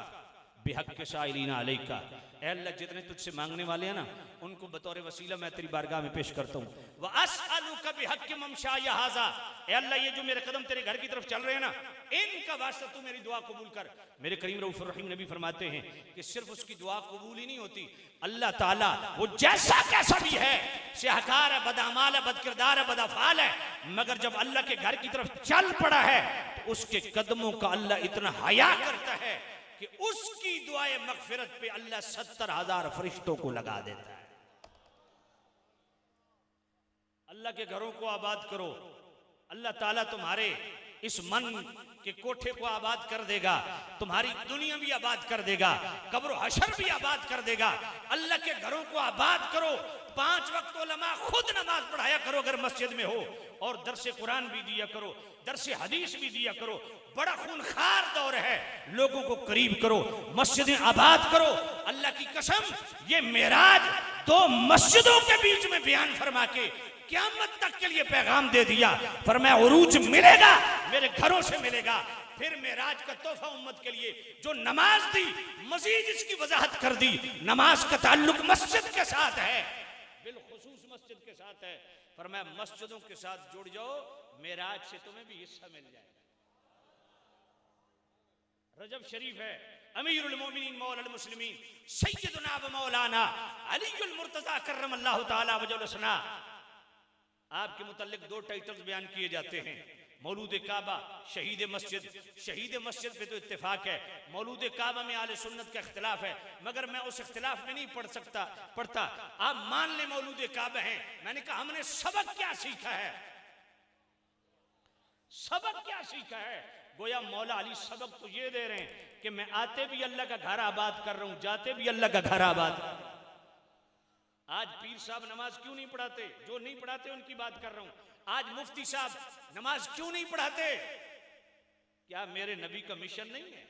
बिहक़्क़ि साइलिना अलैका, ऐ अल्लाह जितने तुझसे मांगने वाले हैं ना उनको बतौर वसीला मैं तेरी बारगाह में पेश करता हूँ। व अस्अलुका बिहक़्क़ि ममशाया हाज़ा, ऐ अल्लाह ये जो मेरे कदम तेरे घर की तरफ चल रहे हैं ना, इनका वास्ता तू मेरी दुआ कबूल कर। मेरे करीम रऊफ़ुर रहीम नबी फरमाते हैं कि सिर्फ उसकी दुआ कबूल ही नहीं होती, अल्लाह ताला वो जैसा कैसा भी है, शाहकार है, बदअमाल है, बदकिरदार है, बदअफ़ाल है, मगर जब अल्लाह के घर की तरफ चल पड़ा है तो उसके कदमों का अल्लाह इतना हया करता है कि उसकी दुआए मग़फ़िरत पे अल्लाह 70,000 फरिश्तों को लगा देता है। अल्लाह के घरों को आबाद करो, अल्लाह ताला तुम्हारे इस मन के कोठे को आबाद कर देगा, तुम्हारी दुनिया भी आबाद कर देगा, कब्र हशर भी आबाद कर देगा। अल्लाह के घरों को आबाद करो, 5 वक्त उलमा खुद नमाज पढ़ाया करो अगर मस्जिद में हो, और दरसे कुरान भी दिया करो, दरसे हदीस भी दिया करो। बड़ा खूनखार दौर है, लोगों को करीब करो, मस्जिदें आबाद करो। अल्लाह की कसम ये मेराज 2 मस्जिदों के बीच में बयान फरमा के क़यामत तक के लिए पैगाम दे दिया। फरमाया उरूज मिलेगा, मेरे घरों से मिलेगा। फिर मेराज का तोहफा उम्मत के लिए जो नमाज दी, मजीद इसकी वजाहत कर दी। नमाज का ताल्लुक मस्जिद के साथ है, बिलखुसूस मस्जिद के साथ है। फरमाया मस्जिदों के साथ जुड़ जाओ, मेराज से तुम्हें भी हिस्सा मिल जाए। रजब शरीफ है, अमीरुल मोमिनीन मौलाल मुस्लिमीन सय्यदुना व मौलाना अलीयुल मुर्तज़ा कर्रमल्लाहु तआला वजहलुस्ना, आपके मुतल्लिक 2 टाइटल्स बयान किए जाते हैं, मौलूद काबा, शहीद मस्जिद। शहीद मस्जिद पे तो इत्तेफाक है, मौलूद काबा में आले सुन्नत का इख्तिलाफ है, मगर मैं उस इख्तिलाफ में नहीं पढ़ता। आप मान ले मौलूद काबा है। मैंने कहा हमने सबक क्या सीखा है, सबक क्या सीखा है? गोया मौला अली सबक तो ये दे रहे हैं कि मैं आते भी अल्लाह का घर आबाद कर रहा हूं, जाते भी अल्लाह का घर आबाद कर रहा हूं। आज पीर साहब नमाज क्यों नहीं पढ़ाते? जो नहीं पढ़ाते उनकी बात कर रहा हूं। आज मुफ्ती साहब नमाज क्यों नहीं पढ़ाते? क्या मेरे नबी का मिशन नहीं है?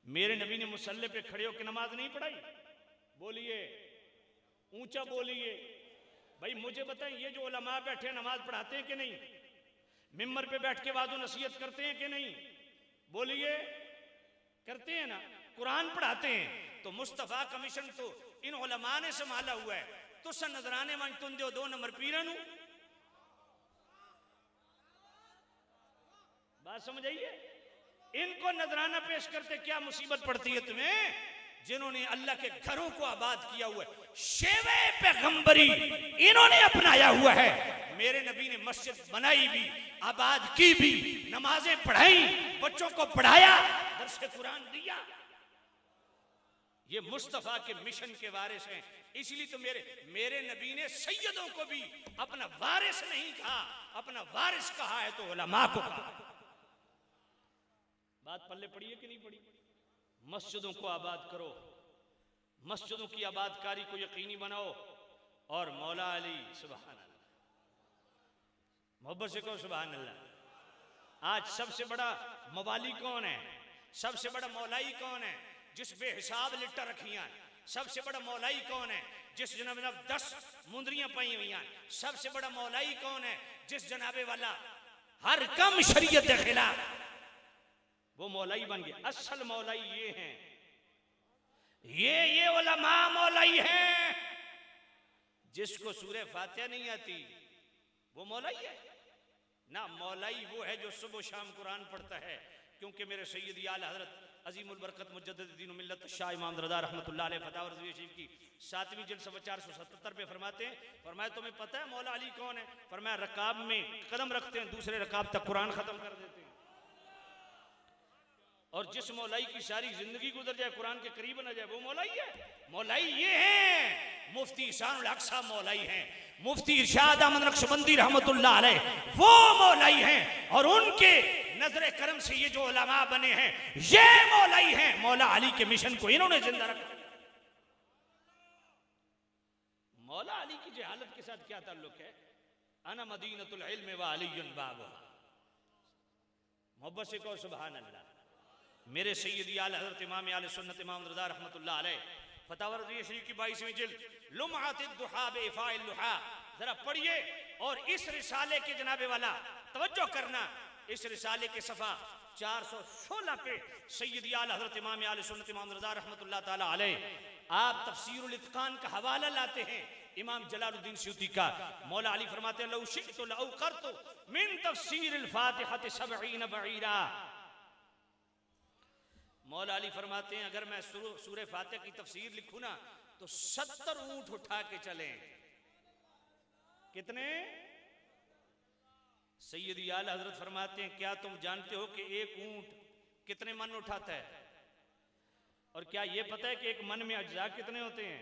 मेरे नबी ने मुसल्ले पे खड़े होकर नमाज नहीं पढ़ाई? बोलिए, ऊंचा बोलिए भाई। मुझे बताएं, ये जो उलमा बैठे नमाज पढ़ाते हैं कि नहीं? मिंबर पे बैठ के वाज़ो नसीहत करते हैं कि नहीं? बोलिए, करते हैं ना? कुरान पढ़ाते हैं। तो मुस्तफ़ा का मिशन तो इन उलमा ने संभाला हुआ है। तो स नजराने मन तुम दो 2 नंबर पीरन। बात समझ आइए? इनको नजराना पेश करते क्या मुसीबत पड़ती है तुम्हें? जिन्होंने अल्लाह के घरों को आबाद किया हुआ है, शेवे पैगंबरी इन्होंने अपनाया हुआ है। मेरे नबी ने मस्जिद बनाई भी, आबाद की भी, नमाजें पढ़ाई, बच्चों को पढ़ाया, दर्स कुरान दिया। ये मुस्तफा के मिशन के वारिस हैं। इसलिए तो मेरे नबी ने सैयदों को भी अपना वारिस नहीं कहा, अपना वारिस कहा है तो उलमा को कहा। बात पल्ले पड़ी है कि नहीं पड़ी? मस्जिदों को आबाद करो, मस्जिदों की आबादकारी को यकीनी बनाओ। और मौला अली सुभान अल्लाह, मोहब्बत से कहो सुभान अल्लाह। आज सबसे बड़ा मवाली कौन है? सबसे बड़ा मौलाई कौन है? जिस बेहिसाब लिट्टा रखियां। सबसे बड़ा मौलाई कौन है? जिस जनाब 10 मुंदरियां पाई हुई हैं। सबसे बड़ा मौलाई कौन है? जिस जनाबे वाला हर कम शरीयत के खिलाफ, वो मौलाई बन गया। असल मौलाई ये हैं, ये उलमा मौलाई हैं। जिसको सूरह फातिहा नहीं आती वो मौलाई है ना। मौलाई वो है जो सुबह शाम कुरान पढ़ता है। क्योंकि मेरे सैयदी आला हजरत अजीमुल बरकत मुजद्दिद दीन मिल्लत शाह इमाम रज़ा रहमतुल्लाह अलैह फतवा रज़वी शरीफ की 7वीं जिल्द सफ़ा 477 पे फरमाते हैं, फरमाया तुम्हें पता है मौला अली कौन है? फरमाया रकाब में कदम रखते हैं, दूसरे रकाब तक कुरान खत्म कर देते हैं। और जिस मौलाई की सारी जिंदगी गुजर जाए कुरान के करीब न जाए, वो मौलाई है। मौलाई ये हैं, मुफ्ती इहसानुल हक साहब मौलाई हैं, मुफ्ती इरशाद अहमद नक्शबंदी रहमतुल्लाह अलैह वो मौलाई हैं। और उनके नजर करम से ये जो उलमा बने हैं ये मौलाई हैं। मौला अली के मिशन को इन्होंने जिंदा रखा। मौला अली की जहालत के साथ क्या ताल्लुक है? अना मदीनतुल इल्म व अलीयुन बाबुहा। मोहब्बत से कहो सुभान अल्लाह। मेरे सैयदी आला हज़रत इमाम आले सुन्नत इमाम रज़ा रहमतुल्लाह अलैह फतवा रज़वी शरीफ की 22वीं जिल्द लुमअतुद दुहा बिइफ़ाइल लुहा जरा पढ़िए। और इस रिसाले के जनाबे वाला तवज्जो करना, इस रिसाले के सफ़ा 416 पे सैयदी आला हज़रत इमाम आले सुन्नत इमाम रज़ा रहमतुल्लाह ताला अलैह आप तफसीरुल इत्क़ान का हवाला लाते हैं इमाम जलालुद्दीन सयूती का। मौला अली फरमाते हैं लौ शिअतु लअक़रतु मिन तफसीरिल फ़ातिहति 70 बईरा। मौला अली फरमाते हैं अगर मैं सूरह फातिहा की तफसीर लिखूं ना तो 70 ऊंट उठा के चलें। कितने? सैयदी आला हजरत फरमाते हैं क्या तुम जानते हो कि एक ऊंट कितने मन उठाता है? और क्या ये पता है कि एक मन में अज्जा कितने होते हैं?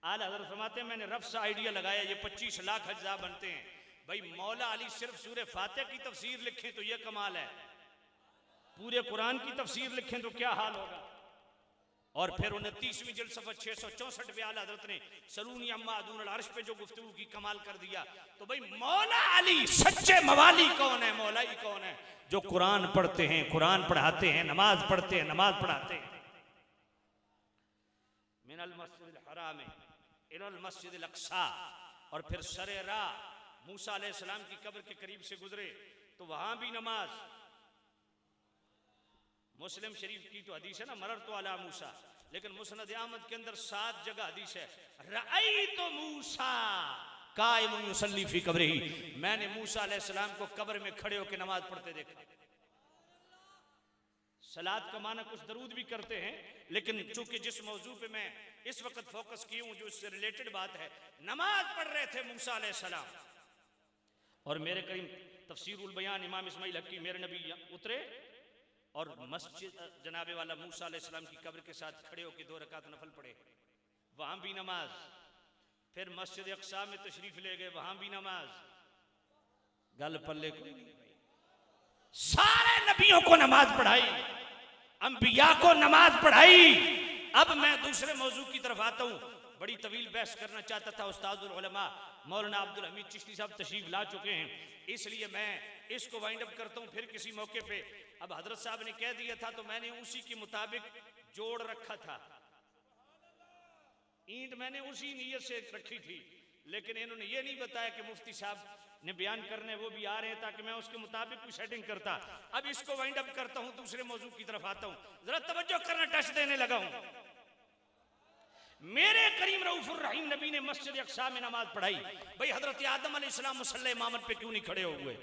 आला हजरत फरमाते हैं मैंने रफ सा आइडिया लगाया, ये 25 लाख अज्जा बनते हैं। भाई मौला अली सिर्फ सूरह फातिहा की तफसीर लिखें तो ये कमाल है, पूरे कुरान की तफसीर लिखें तो क्या हाल होगा। और फिर 29वीं जिल्द सफ़ा 664 पे आला हज़रत ने सलूनी अम्मा दून अल अर्श पे जो गुफ्तगू की कमाल कर दिया। तो भाई मौला अली सच्चे मवाली कौन है? मौलाई कौन है? जो कुरान पढ़ते हैं, कुरान पढ़ाते हैं, नमाज पढ़ते हैं, नमाज पढ़ाते हैं। मिनल मस्जिदिल हराम इलल मस्जिदिल अक्सा। और फिर सरे राह मूसा अलैहिस्सलाम की कब्र के करीब से गुजरे तो वहां भी नमाज। मुस्लिम शरीफ की तो हदीस है ना मरर तो अला मूसा, लेकिन मुस्नद अहमद के अंदर 7 जगह हदीस है रअयतु मूसा कायमुन युसल्ली फी कब्रिही। मैंने मूसा अलैहिस्सलाम को कब्र में खड़े होकर नमाज पढ़ते देखा। सलात का माना कुछ दरूद भी करते हैं, लेकिन चूंकि जिस मौजू पे मैं इस वक्त फोकस की हूं जो इससे रिलेटेड बात है, नमाज पढ़ रहे थे मूसा अलैहिस्सलाम। और मेरे करीम तफसीरुल बयान इमाम इस्माइल हक्की मेरे नबी उतरे और मस्जिद जनाबे वाला मूसा अलैहिस्सलाम की कब्र के साथ खड़े होकर 2 रकात नफल पढ़े, वहां भी नमाज। फिर मस्जिद अक्सा में तशरीफ ले गए, वहां भी नमाज। गल पल्ले कोई नहीं। सारे नबियों को नमाज पढ़ाई, अंबिया को नमाज पढ़ाई। अब मैं दूसरे मौजू की तरफ आता हूं। बड़ी तवील बहस करना चाहता था उस्तादुल उलमा मौलाना अब्दुल हमीद चिश्ती साहब तशरीफ ला चुके हैं, इसलिए मैं इसको वाइंड अप करता हूँ फिर किसी मौके पे। अब हजरत साहब ने कह दिया था तो मैंने उसी के मुताबिक जोड़ रखा था, ईंट मैंने उसी नीयत से रखी थी, लेकिन इन्होंने ये नहीं बताया कि मुफ्ती साहब ने बयान करने वो भी आ रहे हैं, ताकि मैं उसके मुताबिक भी सेटिंग करता। अब इसको वाइंड अप करता हूं, दूसरे मौजू की तरफ आता हूं, जरा तवज्जो करना, टच देने लगा हूं। मेरे करीम रऊफुर रहीम नबी ने मस्जिद अक्सा में नमाज पढ़ाई। भाई हजरत आदम अलैहिस्सलाम मुसल्ले इमामत पे क्यों नहीं खड़े हुए?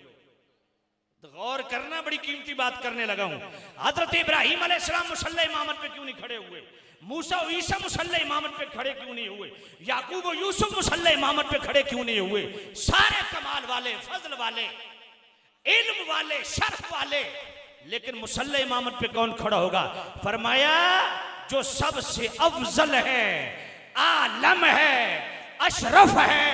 तो गौर करना, बड़ी कीमती बात करने लगा हूं। हजरत इब्राहिम अलैहिस्सलाम मुसल्ले इमामत पे क्यों नहीं खड़े हुए? मूसा और ईसा मुसल्ले इमामत पे खड़े क्यों नहीं हुए? याकूब और यूसुफ मुसल्ले इमामत पे खड़े क्यों नहीं हुए? सारे कमाल वाले, फजल वाले, इल्म वाले, शर्फ वाले, लेकिन मुसल्ले इमामत पे कौन खड़ा होगा? फरमाया जो सबसे अफजल है, आलम है, अशरफ है,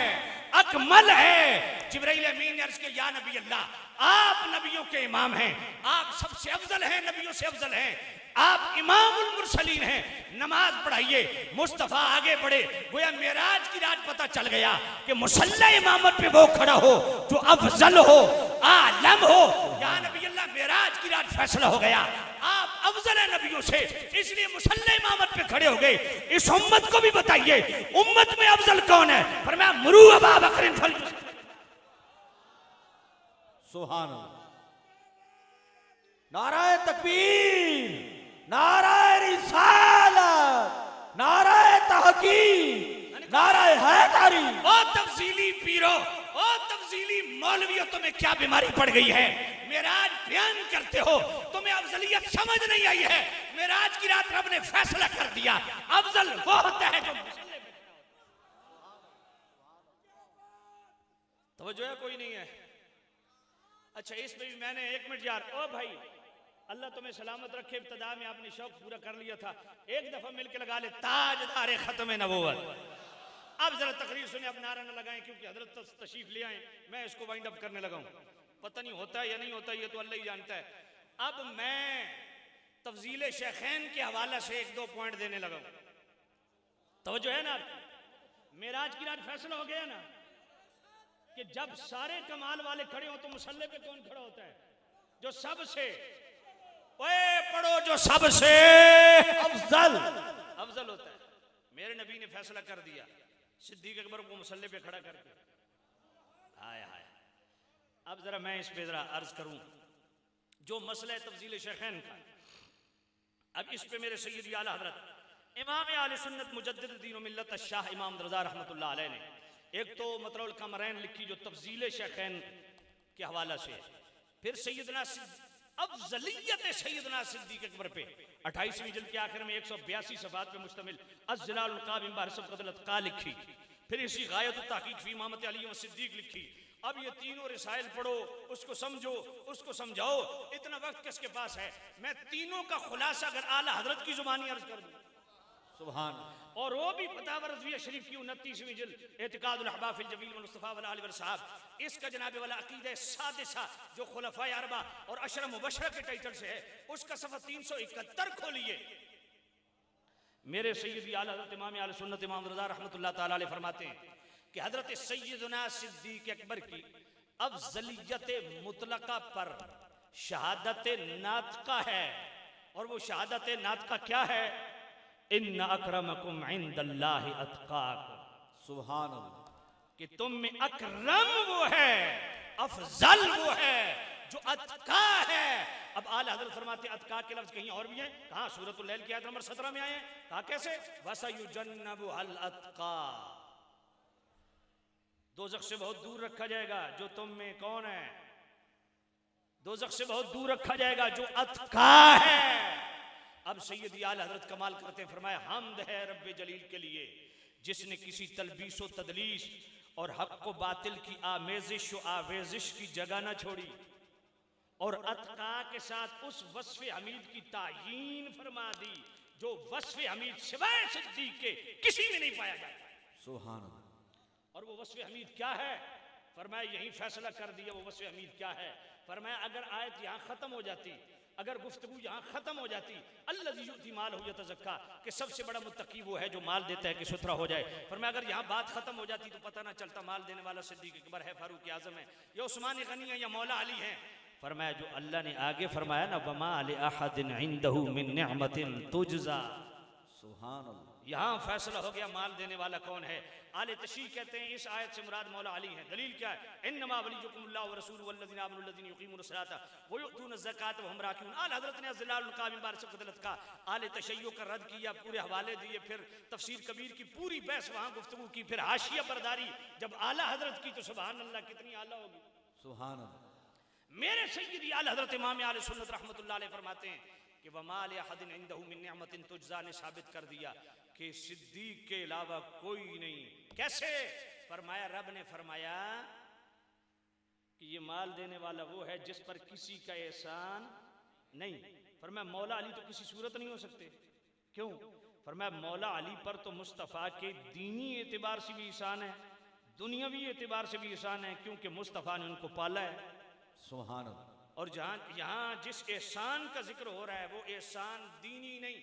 अकमल है। जिब्राइल अमीन ने अर्ज किया, या नबी अल्लाह, आप नबियों के इमाम हैं, आप सबसे अफजल हैं, नबियों से अफजल हैं, आप इमामुल मुरसलीन हैं, नमाज पढ़ाइए। मुस्तफा आगे बढ़े, गोया मेराज की रात पता चल गया कि मुसल्ला इमामत पे वो खड़ा हो जो अफजल हो, आलम हो। या नबी अल्लाह, मेराज की रात फैसला हो गया, आप अफजल है नबियों से, इसलिए मुसल्ला इमामत पे खड़े हो गए। इस उम्मत को भी बताइए उम्मत में अफजल कौन है? फरमाया मुरू अबा बकर फल। सुभान अल्लाह, नाराए तकबीर, नाराए रिसालत, नाराए तहकीक, नाराए हैदरी। ओ तफसीली पीरो, ओ तफसीली मौलवियों, तुम्हें क्या बीमारी पड़ गई है? मेराज बयान करते हो, तुम्हें अफजलियत समझ नहीं आई है। मेराज की रात रब ने फैसला कर दिया, अफजल वो होता है जो तवज्जो है, कोई नहीं है। अच्छा, इस पे भी मैंने 1 मिनट यार, ओ भाई अल्लाह तुम्हें सलामत रखे। इब्तिदा में आपने शौक पूरा कर लिया था, एक दफा मिलके लगा ले ताजदार खत्म नबूवत। अब जरा तकरीर सुने, अब नारा न लगाएं, क्योंकि हजरत तशरीफ ले आए, मैं इसको वाइंड अप करने लगा हूं। पता नहीं होता है या नहीं होता, ये तो अल्लाह ही जानता है। अब मैं तफजील शेखैन के हवाले से 1-2 पॉइंट देने लगा हूं। तवज्जो है ना? मेराज की रात फैसला हो गया ना कि जब सारे कमाल वाले खड़े हो तो मुसल्ले पे कौन खड़ा होता है? जो सबसे, ओए पढ़ो, जो सबसे अफजल होता है। मेरे नबी ने फैसला कर दिया, सिद्दीक अकबर को मुसल्ले पे खड़ा करके। हाय हाय। अब जरा मैं इस पे जरा अर्ज करूं जो मसला है तफजील शेखैन का। अब इस पे मेरे सैयद आला हजरत इमाम आले सुन्नत मुजद्दिद दीन व मिल्लत शाह इमाम रज़ा रहमतुल्लाह अलैह ने एक तो मतरुल कमरैन लिखी जो तफजील शेखैन के हवाला से, फिर सैयदना अफजलियत सैयदना सिद्दीक अकबर पे 28वीं जिल्द के आखिर में 182 सफ़हात पे मुश्तमिल अज़्ज़लालुल क़ाब मिन बहर सफ़क़तुल अत्क़ा लिखी, फिर इसी गायतुत तहक़ीक़ फ़ी इमामत अली व सिद्दीक लिखी। अब ये तीनों रिसाइल पढ़ो, उसको समझो, उसको समझाओ, इतना वक्त किसके पास है? मैं तीनों का खुलासा अगर आला हजरत की जुबानी अर्ज कर दूं, सुभान, और वो भी फतावा रज़विया शरीफ की 29वीं जिल्द एतिकादुल अहबाब फिल जमील वल मुस्तफा वल आलि वल साहब, इसका जनाब वाला अकीदा सादिसा जो खुलफाए अरबा और अशरा मुबशरा के टाइटल से है, उसका सफ़ा 371 खोलिए। मेरे सैयदी आला हज़रत इमाम आले सुन्नत इमाम रज़ा रहमतुल्लाह ताला अलैह फरमाते हैं कि हज़रत सैयदना सिद्दीक अकबर की अफजलियत मुतलका पर शहादत नातका है, और वो शहादत नातका क्या है? इन्ना अकरमकुम इंदल्लाहि अत्काकुम। सुभान अल्लाह, कि तुम में अकरम वो है, अफजल वो है जो अत्का है। अब आला हज़रत फरमाते अत्का के लफ्ज कहीं और भी हैं, कहाँ? सूरतुल लैल की आयत नंबर 17 में आए हैं। कहा कैसे? वसयुजन्नबुहुल अत्का, दोज़ख से बहुत दूर रखा जाएगा जो तुम में कौन है? दोज़ख से बहुत दूर रखा जाएगा जो अत्का है। अब सैयदी आला हज़रत कमाल करते हैं, फरमाया हम्द है रब्बे जलील के लिए जिसने किसी तलबीस व तदलीस और हक को बातिल की आमेजिश व आवेजिश की जगह ना छोड़ी, और अत्का के साथ उस वस्फ़े हमीद की तायीन फरमा दी जो वस्फ़े हमीद सिवाय सिद्दीक़ के किसी में नहीं पाया जाता। सुभान अल्लाह। और वो वस्फ़े हमीद क्या है? फरमाया यही फैसला कर दिया वो वस्फ़े हमीद क्या है। फरमाया अगर आयत यहाँ ख़त्म हो जाती अगर गुफ्तगू यहाँ खत्म हो जाती, अल्लज़ी युती मालहु यतज़क्का, कि सबसे बड़ा मुत्तकी वो है जो माल देता है कि सुथरा हो जाए। फरमाया अगर यहाँ बात खत्म हो जाती तो पता ना चलता माल देने वाला सिद्दीक़ अकबर है, फारूक आज़म है, या उस्मान गनी है, या मौला अली है। फरमाया जो अल्लाह ने आगे फरमाया ना, वमा लि अहदिन इंदहु मिन निअमतिन तुजज़ा, सुभान अल्लाह। यहाँ फैसला हो गया माल देने वाला कौन है। आले तशरीह कहते हैं इस आयत से मुराद मौला अली है। दलील क्या है? इन्नमा वलियुकुमुल्लाहु व रसूलुहु वल्लज़ीना आमनु वल्लज़ीना युक़ीमुनस सलाता व युअतूनज़ ज़कात व हुम राकिऊन। आला हज़रत ने ज़िलालुल क़ाइम बार से क़दलत का आले तशय्युअ का रद्द किया, पूरे हवाले दिए, फिर तफसीर कबीर की पूरी बहस वहाँ गुफ्तगू की, फिर हाशिया बरदारी जब आला हज़रत की तो सुभान अल्लाह कितनी आला होगी। सुभान अल्लाह। मेरे सय्यदी आला हज़रत इमाम आले सुन्नत रहमतुल्लाह अलैह फरमाते हैं कि वमा लि अहदिन इंदहु मिन निअमतिन तुजज़ा ने साबित कर दिया कि सिद्दीक के अलावा कोई नहीं। कैसे? फरमाया रब ने फरमाया कि ये माल देने वाला वो है जिस पर किसी का एहसान नहीं। फरमाया मौला अली तो किसी सूरत नहीं हो सकते। क्यों? फरमाया मौला अली पर तो मुस्तफ़ा के दीनी एतबार से भी एहसान है, दुनियावी एतबार से भी एहसान है, क्योंकि मुस्तफ़ा ने उनको पाला है। सुभान अल्लाह। और जहां यहाँ जिस एहसान का जिक्र हो रहा है वो एहसान दीनी नहीं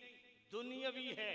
दुनियावी है।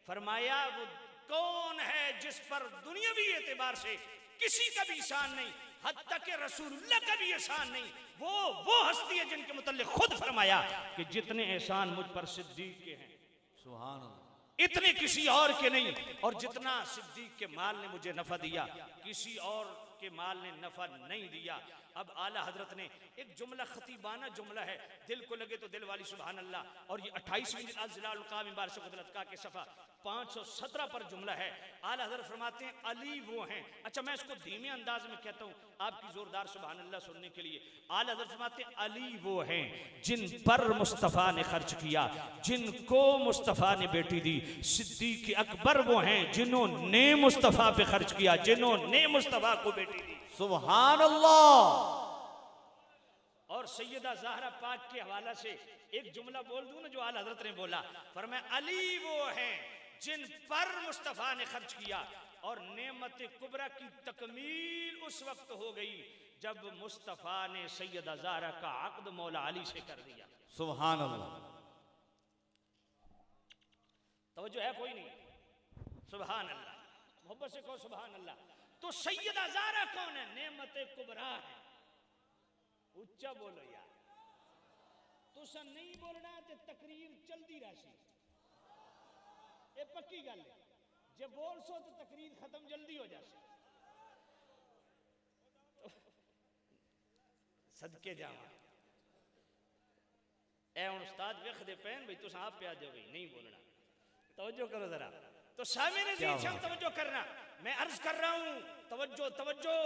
फरमाया वो कौन है जिस पर दुनियावी एतबार से किसी का भी एहसान नहीं, हत्ता के रसूलुल्लाह का भी एहसान नहीं। वो हस्ती है जिनके मुतल्लिक खुद फरमाया कि जितने एहसान मुझ पर सिद्दीक के हैं, सुभान अल्लाह, इतने किसी और के नहीं। और जितना सिद्दीक के माल ने मुझे नफा दिया, किसी और के माल ने नफा नहीं दिया। अब आला हजरत ने एक जुमला, खतीबाना जुमला है, दिल को लगे तो दिल वाली सुभान अल्लाह। और ये 28वीं ज़िलालुल क़ाइम बार से क़दलत का के सफ़ा 517 पर जुमला है। आला हजरत फरमाते हैं अली वो हैं। अच्छा मैं इसको धीमे अंदाज में कहता हूँ आपकी जोरदार सुभान अल्लाह सुनने के लिए। आला हजरत फरमाते हैं अली वो हैं जिन पर मुस्तफ़ा ने खर्च किया, जिनको मुस्तफ़ा ने बेटी दी। सिद्दीक़ अकबर वो हैं जिन्होंने मुस्तफ़ा पे खर्च किया, जिन्होंने मुस्तफ़ा को बेटी दी। सुभान अल्लाह। और सैयदा ज़हरा पाक के हवाला से एक जुमला बोल दूं ना जो आला हजरत ने बोला। फरमाया अली वो हैं जिन पर मुस्तफ़ा ने खर्च किया, और नेमत कुबरा की तकमील उस वक्त हो गई जब मुस्तफ़ा ने सैयदा ज़हरा का अक़्द मौला अली से कर दिया। सुभान अल्लाह। तवज्जो है कोई नहीं? सुभान अल्लाह, मोहब्बत से कहो सुभान अल्लाह। तो सैयदा ज़हरा कौन है? नेमत कुबरा है। उच्चा बोलो यार, तुसा नहीं बोलना ते तकरीर चलती रहसी। ये पक्की गल है, जे बोल सो तो तकरीर खत्म जल्दी हो जासी। तो सदके जावा ए हुण उस्ताद वेखदे पैन भाई तुसा आप प्या दो, नहीं बोलना। तवज्जो करो जरा। तो सामने दीन तवज्जो करना, मैं अर्ज कर रहा हूं, तवज्जो तवज्जो।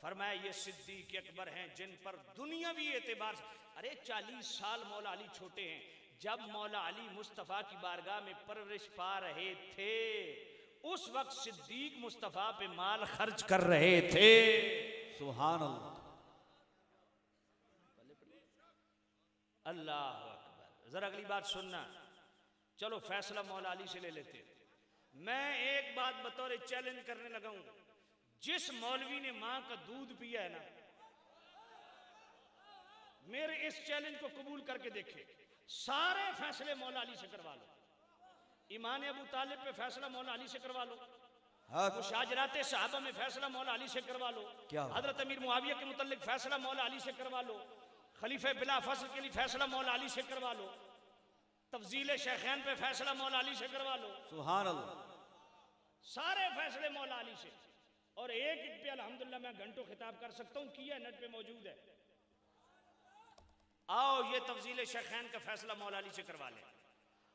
फरमाया ये सिद्दीक़ अकबर हैं जिन पर दुनियावी एतबार से, अरे 40 साल मौला अली छोटे हैं जब मौला अली मुस्तफ़ा की बारगाह में परवरिश पा रहे थे, उस वक्त सिद्दीक़ मुस्तफ़ा पे माल खर्च कर रहे थे। सुभान अल्लाह। अल्लाह अकबर। जरा अगली बात सुनना। चलो फैसला मौला अली से ले लेते। मैं एक बात बतौर चैलेंज करने लगा हूं, जिस मौलवी ने मां का दूध पिया है ना, मेरे इस चैलेंज को कबूल करके देखे, सारे फैसले मौला अली से करवा लो। ईमान अबू तालिब पे फैसला मौला अली से करवा लो, मुशाजरात सहाबा में फैसला मौला अली से करवा लो, हजरत अमीर मुआविया के मुतल्लिक फैसला मौला अली से करवा लो, खलीफे बिला फसल के लिए फैसला मौला अली से करवा लो, तफजील शेखैन पे फैसला मौला अली से करवा लो। सुभान अल्लाह। सारे फैसले मौला अली से। और एक पे अल्हम्दुलिल्लाह मैं घंटों खिताब कर सकता हूं, किया नेट पे मौजूद है। आओ ये तफजील शेखैन का फैसला मौला अली से करवा लें।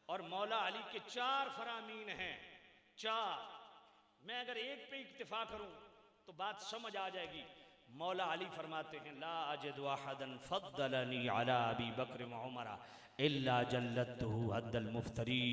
और मौला अली के 4 फरामीन हैं, 4। मैं अगर एक पे इक्तिफा करूं तो बात समझ आ जाएगी। मौला अली फरमाते हैं ला अजिदु अहदन फद्दलनी अला अबी बकर व उमर इल्ला जल्लतहु हद्दल मुफ्तरी।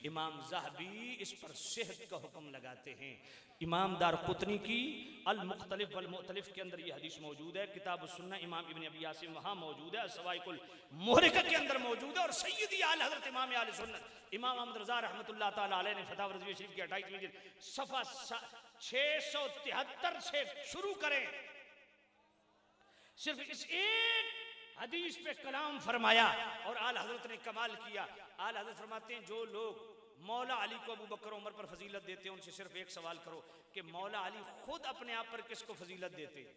इमाम ज़हबी इस पर सेहत का हुक्म लगाते हैं। इमाम दारक़ुतनी की अल मुख्तलिफ वल मुख्तलिफ के अंदर ये हदीस मौजूद है। किताब सुन्ना इमाम इब्न अबी यासिम वहाँ मौजूद है, सवाइकुल मुहरिका के अंदर मौजूद है। और सय्यदी आल हज़रत इमाम आल सुन्नत इमाम अहमद रज़ा रहमतुल्लाह ताला अलैह ने फतवा रज़वी शरीफ की 28वीं जिल्द सफ़ा 673 से शुरू करें। सिर्फ इस एक हदीस पे कलाम फरमाया और आला हजरत ने कमाल किया। आला हजरत फरमाते हैं जो लोग मौला अली को अबू बकर उमर पर फजीलत देते हैं उनसे सिर्फ एक सवाल करो कि मौला अली खुद अपने आप पर किसको फजीलत देते हैं?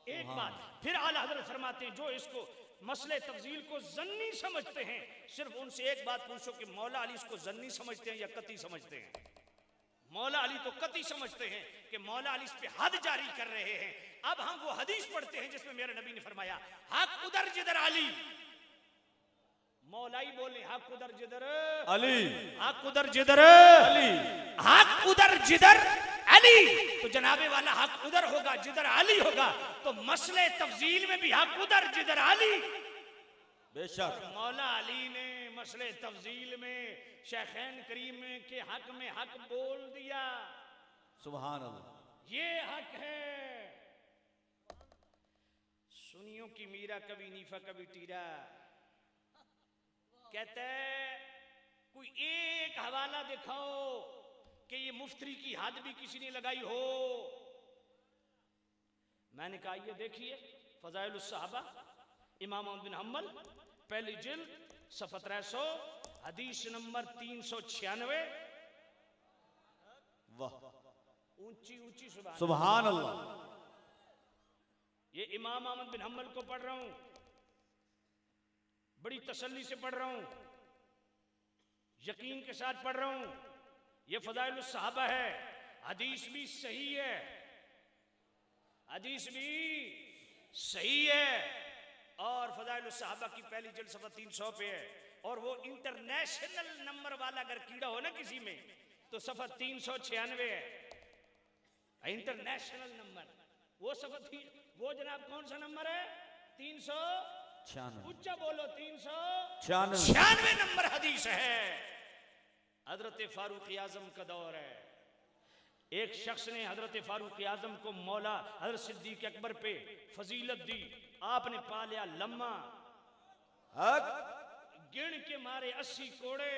एक बात। फिर आला हजरत फरमाते हैं जो इसको मसले तफजील को जन्नी समझते हैं सिर्फ उनसे एक बात पूछो कि मौला अली इसको जन्नी समझते हैं या कती समझते हैं? मौला अली तो कती समझते हैं कि मौला अली इस पे हद जारी कर रहे हैं। अब हम वो हदीस पढ़ते हैं जिसमें मेरे नबी ने फरमाया हक उधर जिधर अली, मौलाई बोले हक उधर जिधर अली, हक उधर जिधर अली, हक उधर जिधर अली, तो जनाबे वाला हक उधर होगा जिधर अली होगा। तो मसले तफजील में भी हक उधर जिधर अली। बेशक मौला अली ने मसले तफजील में शेखैन करीम के हक में हक बोल दिया। सुभान अल्लाह। ये हक है। सुनियों की मीरा कभी नीफा कभी टीरा। कहते कोई एक हवाला दिखाओ कि ये मुफ्ती की हद भी किसी ने लगाई हो। मैंने कहा ये देखिए फजाइल सहाबा इमाम अहमद बिन हम्बल पहली जिल्द सफ़ा 300 हदीस नंबर 396। वाह ऊंची ऊंची सुभान अल्लाह। ये इमाम अहमद बिन हम्बल को पढ़ रहा हूं, बड़ी तसल्ली से पढ़ रहा हूं, यकीन के साथ पढ़ रहा हूं। ये फजाइल सहाबा है, हदीस भी सही है, हदीस भी सही है। और फजाइल सहाबा की पहली जिल्द सफ़ा 300 पे है। और वो इंटरनेशनल नंबर वाला अगर कीड़ा हो ना किसी में तो सफ़ा 396 है, इंटरनेशनल नंबर। वो सफ़ा वो जनाब कौन सा नंबर है? 396। ऊंचा बोलो 396 नंबर हदीस है। हजरत फारूक आजम का दौर है। एक शख्स ने हजरत फारूक आजम को मौला हजरत सिद्दीक अकबर पे फजीलत दी। आपने पा लिया लम्मा, गिण के मारे 80 कोड़े।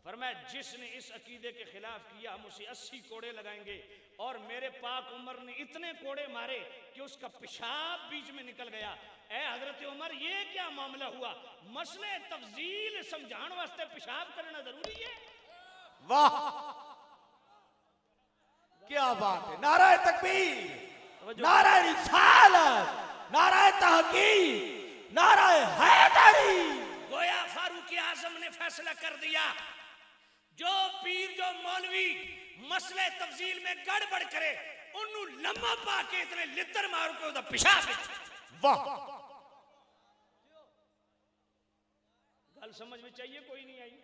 फरमाया जिसने इस अकीदे के खिलाफ किया हम उसे 80 कोड़े लगाएंगे। और मेरे पाक उमर ने इतने कोड़े मारे कि उसका पेशाब बीच में निकल गया। ए हजरत उमर ये क्या मामला हुआ? मसले तफजील समझाने वास्ते पेशाब करना जरूरी है? वाह क्या बात है। नाराए तकबीर, नाराए रिसालत, नाराए तहकीक, नाराए हैदरी। गोया फारूक आजम ने फैसला कर दिया जो पीर जो मौलवी मसले तफजील में गड़बड़ करे उन्नू लम्मा पाके इतने लितर मार के उदा पेशाब। वाह गल समझ में चाहिए कोई नहीं आई।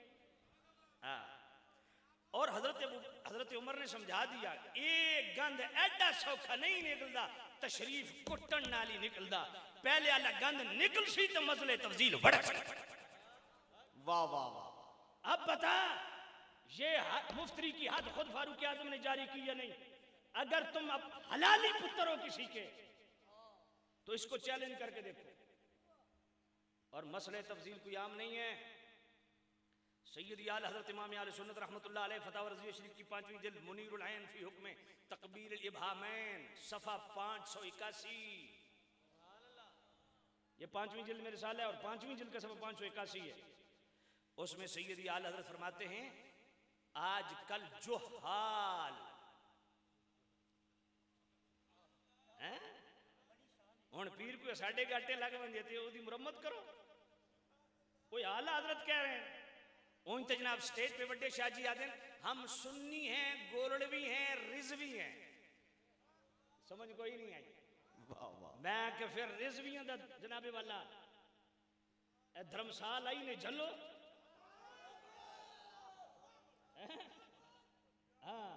हाँ। और हजरत उमर ने समझा दिया एक गंद एडा सौखा नहीं निकलता, तशरीफ कुटन नाल ही निकलता। पहले वाला गंद निकल सी तो मसले तफजील बढ़। वाह वाह वाह। अब बता ये मुफ्ती की हद खुद फारूक आजम ने जारी की या नहीं? अगर तुम अब हलाली पुत्र हो किसी के तो इसको चैलेंज करके देखो। और मसले तफजील कोई आम नहीं है। सैयद आला हज़रत इमाम आले सुन्नत रहमतुल्लाह अलैह फतावा रज़िया शरीफ की 5वीं जिल्द मुनीरुल ऐन फी हुक्म तकबीर इब्हामैन सफ़ा 581। ये 5वीं जिल्द में रिसाला है और 5वीं जिल्द का सफ़ा 581 है। उसमें सैयद आला हज़रत फरमाते हैं आजकल जो हाल हुण पीर को साढ़े गाटे लग बन जाते ओदी मुरम्मत करो। कोई आला हजरत कह रहे हैं उन तो जनाब स्टेज पे बड़े शाहजी आते हैं हम सुन्नी हैं, गोरड़वी हैं, रिजवी हैं। समझ कोई नहीं आई। मैं कि फिर रिजवियों का जनाबे वाला धर्मशाला ही ने झलो। हाँ।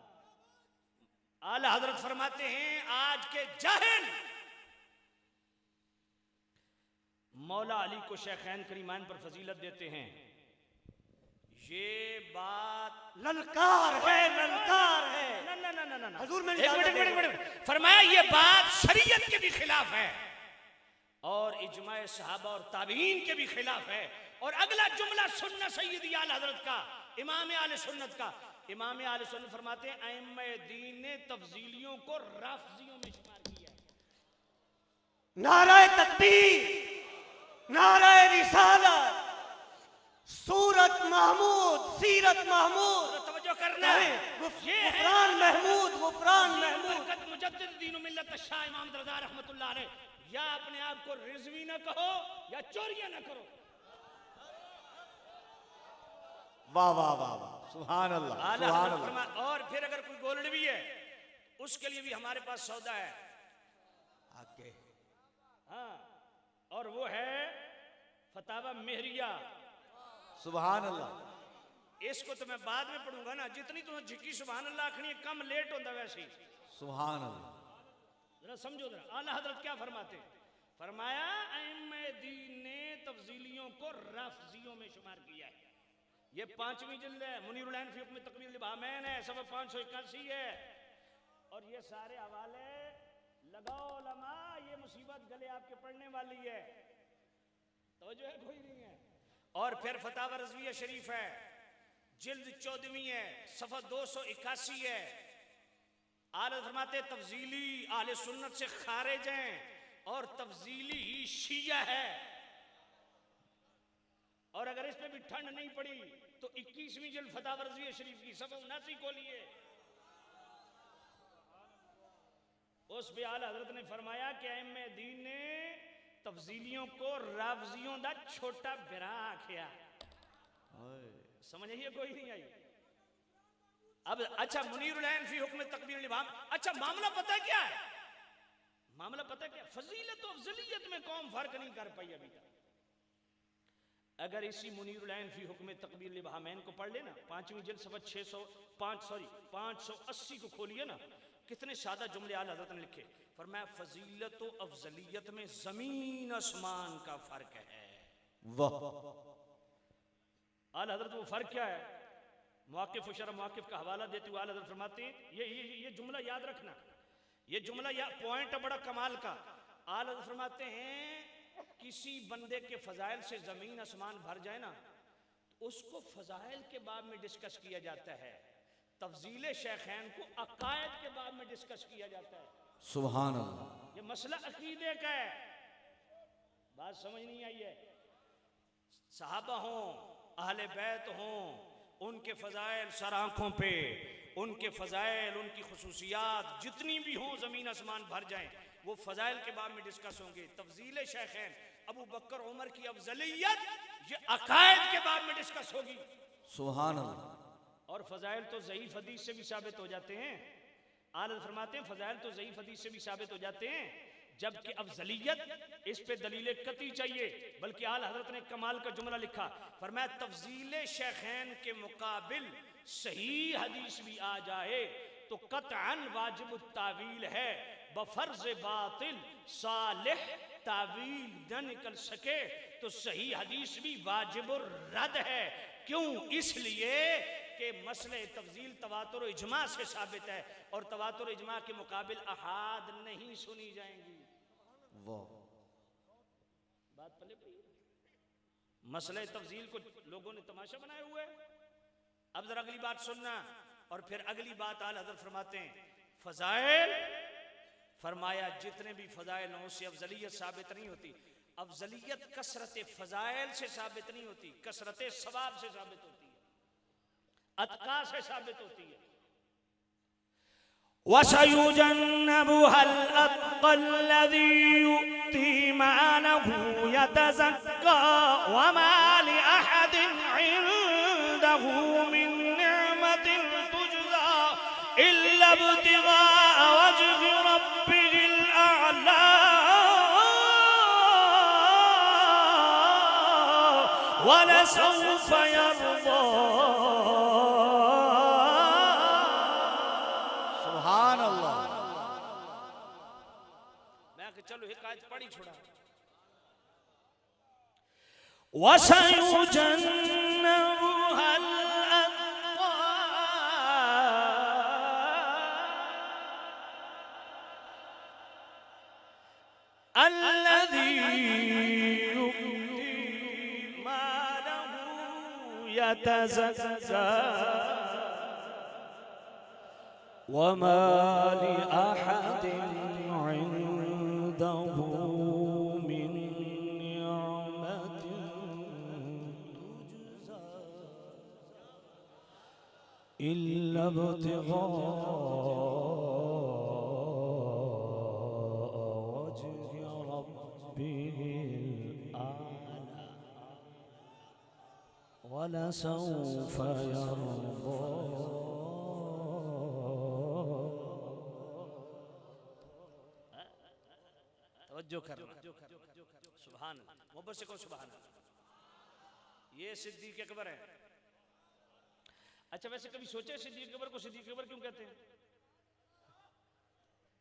आला हजरत फरमाते हैं आज के जाहिल मौला अली को शेखैन करीमैन पर फजीलत देते हैं। ये बात ललकार है, ललकार है। ना हुजूर मेरी एक मिनट फरमाया ये बात शरीयत के भी खिलाफ है और इजमाए सहाबा और ताबीन के भी खिलाफ है। और अगला जुमला सुनना सैयदी आला हजरत का, इमाम आले सुन्नत का। इमाम आले सुन्नत फरमाते हैं अइम्मा दीन ने तफजीलियों को राफजियों में शुमार किया। नाराए तकबीर, नाराए रिसालत, सूरत महमूद, सीरत महमूद, तवज्जो करना है। ये है गुफरान महमूद, गुफरान महमूद। बरकत मुजद्दिद दीन व मिल्लत शाह इमाम रज़ा रहमतुल्लाह अलैह। या अपने आप को रिजवी ना कहो या चोरियां ना करो। वाह वाह वाह वाह, सुभान अल्लाह, आला सुभान हज़रत अल्लाह। फरमाया, और फिर अगर कोई गोल्डवी है उसके लिए भी हमारे पास सौदा है। आगे हाँ, और वो है फतावा मेहरिया। सुभान अल्लाह। इसको तो मैं बाद में पढ़ूंगा ना, जितनी तुम्हें झिकी सुभान अल्लाह आखनी कम लेट होता वैसे ही। सुभान अल्लाह। जरा समझो जरा, आला हजरत क्या फरमाते हैं? फरमाया अइम्मे दीन ने तफजीलियों को राफजियों में शुमार किया है। ये 5वीं जिल्द है, मुनीरुल ऐन फी हुक्म तकमील बामैन है, सफ़ा 581 है। और ये सारे हवाले लगाओ उलमा, ये मुसीबत गले आपके पड़ने वाली है। तो जो है कोई नहीं है। और फिर फतावा रज़विया शरीफ है, जिल्द 14वीं है, सफ़ा 281 है। आला फरमाते तफजीली आले सुन्नत से खारिज हैं और तफजीली ही शिया है। और अगर इस पे भी ठंड नहीं पड़ी तो 21वीं जिल्द फतावा रज़विया शरीफ की सफ़ा 79 खोलिए। उस पे आला हज़रत ने फरमाया कि अइम्मे दीन ने तफजीलियों को राफजियों दा छोटा बिरा आख्या। समझ आइए कोई नहीं आई। अब अच्छा, मुनीरुल ऐन फी हुक्म तकबीर लिबाम। अच्छा, मामला पता है क्या है? मामला पता है क्या? फजीलत और अफजलियत में कौम फर्क नहीं कर पाई अभी तक। अगर इसी मुनीरुल ऐन फी हुक्म तकबीर लिबामैन को पढ़ लेना, 5वीं जिल्द सफ़ा 580 को खोलिए ना, कितने सादा जुमले आला हज़रत ने लिखे। फरमाया फजीलत और अफजलियत में जमीन आसमान का फर्क है। वाह। आला हज़रत वो फर्क क्या है? मुआकिफ व शरह मुआकिफ का हवाला देते हुए आला हज़रत फरमाते हैं, ये जुमला याद रखना, ये जुमला पॉइंट है बड़ा कमाल का। आला हज़रत फरमाते हैं किसी बंदे के फजाइल से जमीन आसमान भर जाए ना, तो उसको फजाइल के बाब में डिस्कस किया जाता है। तफजील शेखैन को अकायद के बाब में डिस्कस किया जाता है। सुभान अल्लाह। ये मसला अकीदे का है। बात समझ नहीं आई है? सहाबा हों, अहले बैत हों, उनके फ़ज़ाइल सर आँखों पे, उनके फ़ज़ाइल, उनकी खुसूसियात जितनी भी हों ज़मीन आसमान भर जाएं, वो फ़ज़ाइल के बारे में डिस्कस होंगे। तफज़ील शेखैन अबू बकर उमर की अफजलियत ये अकायद के बारे में डिस्कस होगी। सुभान अल्लाह। और फ़ज़ाइल तो ज़ईफ़ हदीस से भी साबित हो जाते हैं। आला फरमाते हैं फ़ज़ाइल तो ज़ईफ़ हदीस से भी साबित हो जाते हैं, जबकि अफजलियत इस पे दलील कती चाहिए। बल्कि आला हज़रत ने कमाल का जुमला लिखा, फरमाया तफज़ील शेखैन के मुकाबिल सही हदीस भी आ जाए तो कतअन वाजिब तावील है, बफर्ज बातिल सालिह तावील न निकल सके तो सही हदीस भी वाजिब रद है। क्यों? इसलिए कि मसले तफजील तवातुर इजमा से साबित है और तवातुर इजमा के मुकाबिल अहाद नहीं सुनी जाएंगी। बात पले पड़ी। मसले तफजील को लोगों ने तमाशा बनाए हुए। अब जरा अगली बात सुनना। और फिर अगली बात आला हज़रत फरमाते हैं फजाइल, फरमाया जितने भी फजाइल हों उससे अफजलियत साबित नहीं होती। अफजलियत कसरत फजाइल से साबित नहीं होती, कसरत सवाब से साबित होती है, अतका से साबित होती है। वसयुजन्नबुहल अत्क़ल्लज़ी यु'ती मालहु यतज़क्का वमा लिअहदिन इंदहु मिन निअमतिन तुजज़ा इल्ला इब्तिग़ाअ वज्हि रब्बिहिल अअला वलसौफ़ यर्ज़ा। सुभान अल्लाह। मैं कि चलो एक आयत पढ़ी छोड़ा। वसयुजन्नबुहल अत्क़ा अल्लज़ी यु'ती मालहु यतज़क्का वमा लिअहदिन इंदहु मिन निअमतिन इल्ला इब्तिगा वजहि रब्बिल आला वलसौफ यर्दा। तवज्जो करना, सुभान अल्लाह, मोहब्बत से कहो सुभान अल्लाह। ये सिद्दीक अकबर है। अच्छा वैसे कभी सोचे सिद्दीक अकबर को सिद्दीक अकबर क्यों कहते हैं?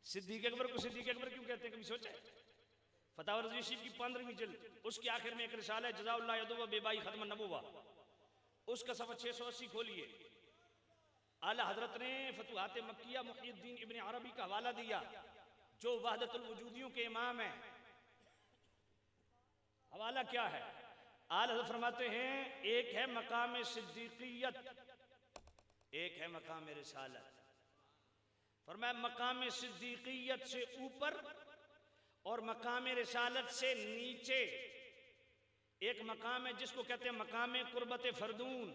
सिद्दीक अकबर को सिद्दीक अकबर क्यों कहते हैं, कभी सोचे? फतावा रज़वी शरीफ की 15वीं जिल्द उसके आखिर में एक रिसाला है जज़ाउल्लाह यदुवा बेबाई खत्म नबुवा, उसका सफ़ा 680 खोलिए। आला हजरत ने फतुहात मक्किया मुहियुद्दीन इब्न अरबी का हवाला दिया जो वहदतुल वजूदियों के इमाम है। हवाला क्या है? आला हजरत फरमाते हैं एक है मकाम सिद्दीकियत, एक है मकाम रिसालत। फरमाया मकाम सिद्दीकियत से ऊपर और मकाम रिसालत से नीचे एक मकाम है जिसको कहते हैं मकाम कुर्बत फरदून।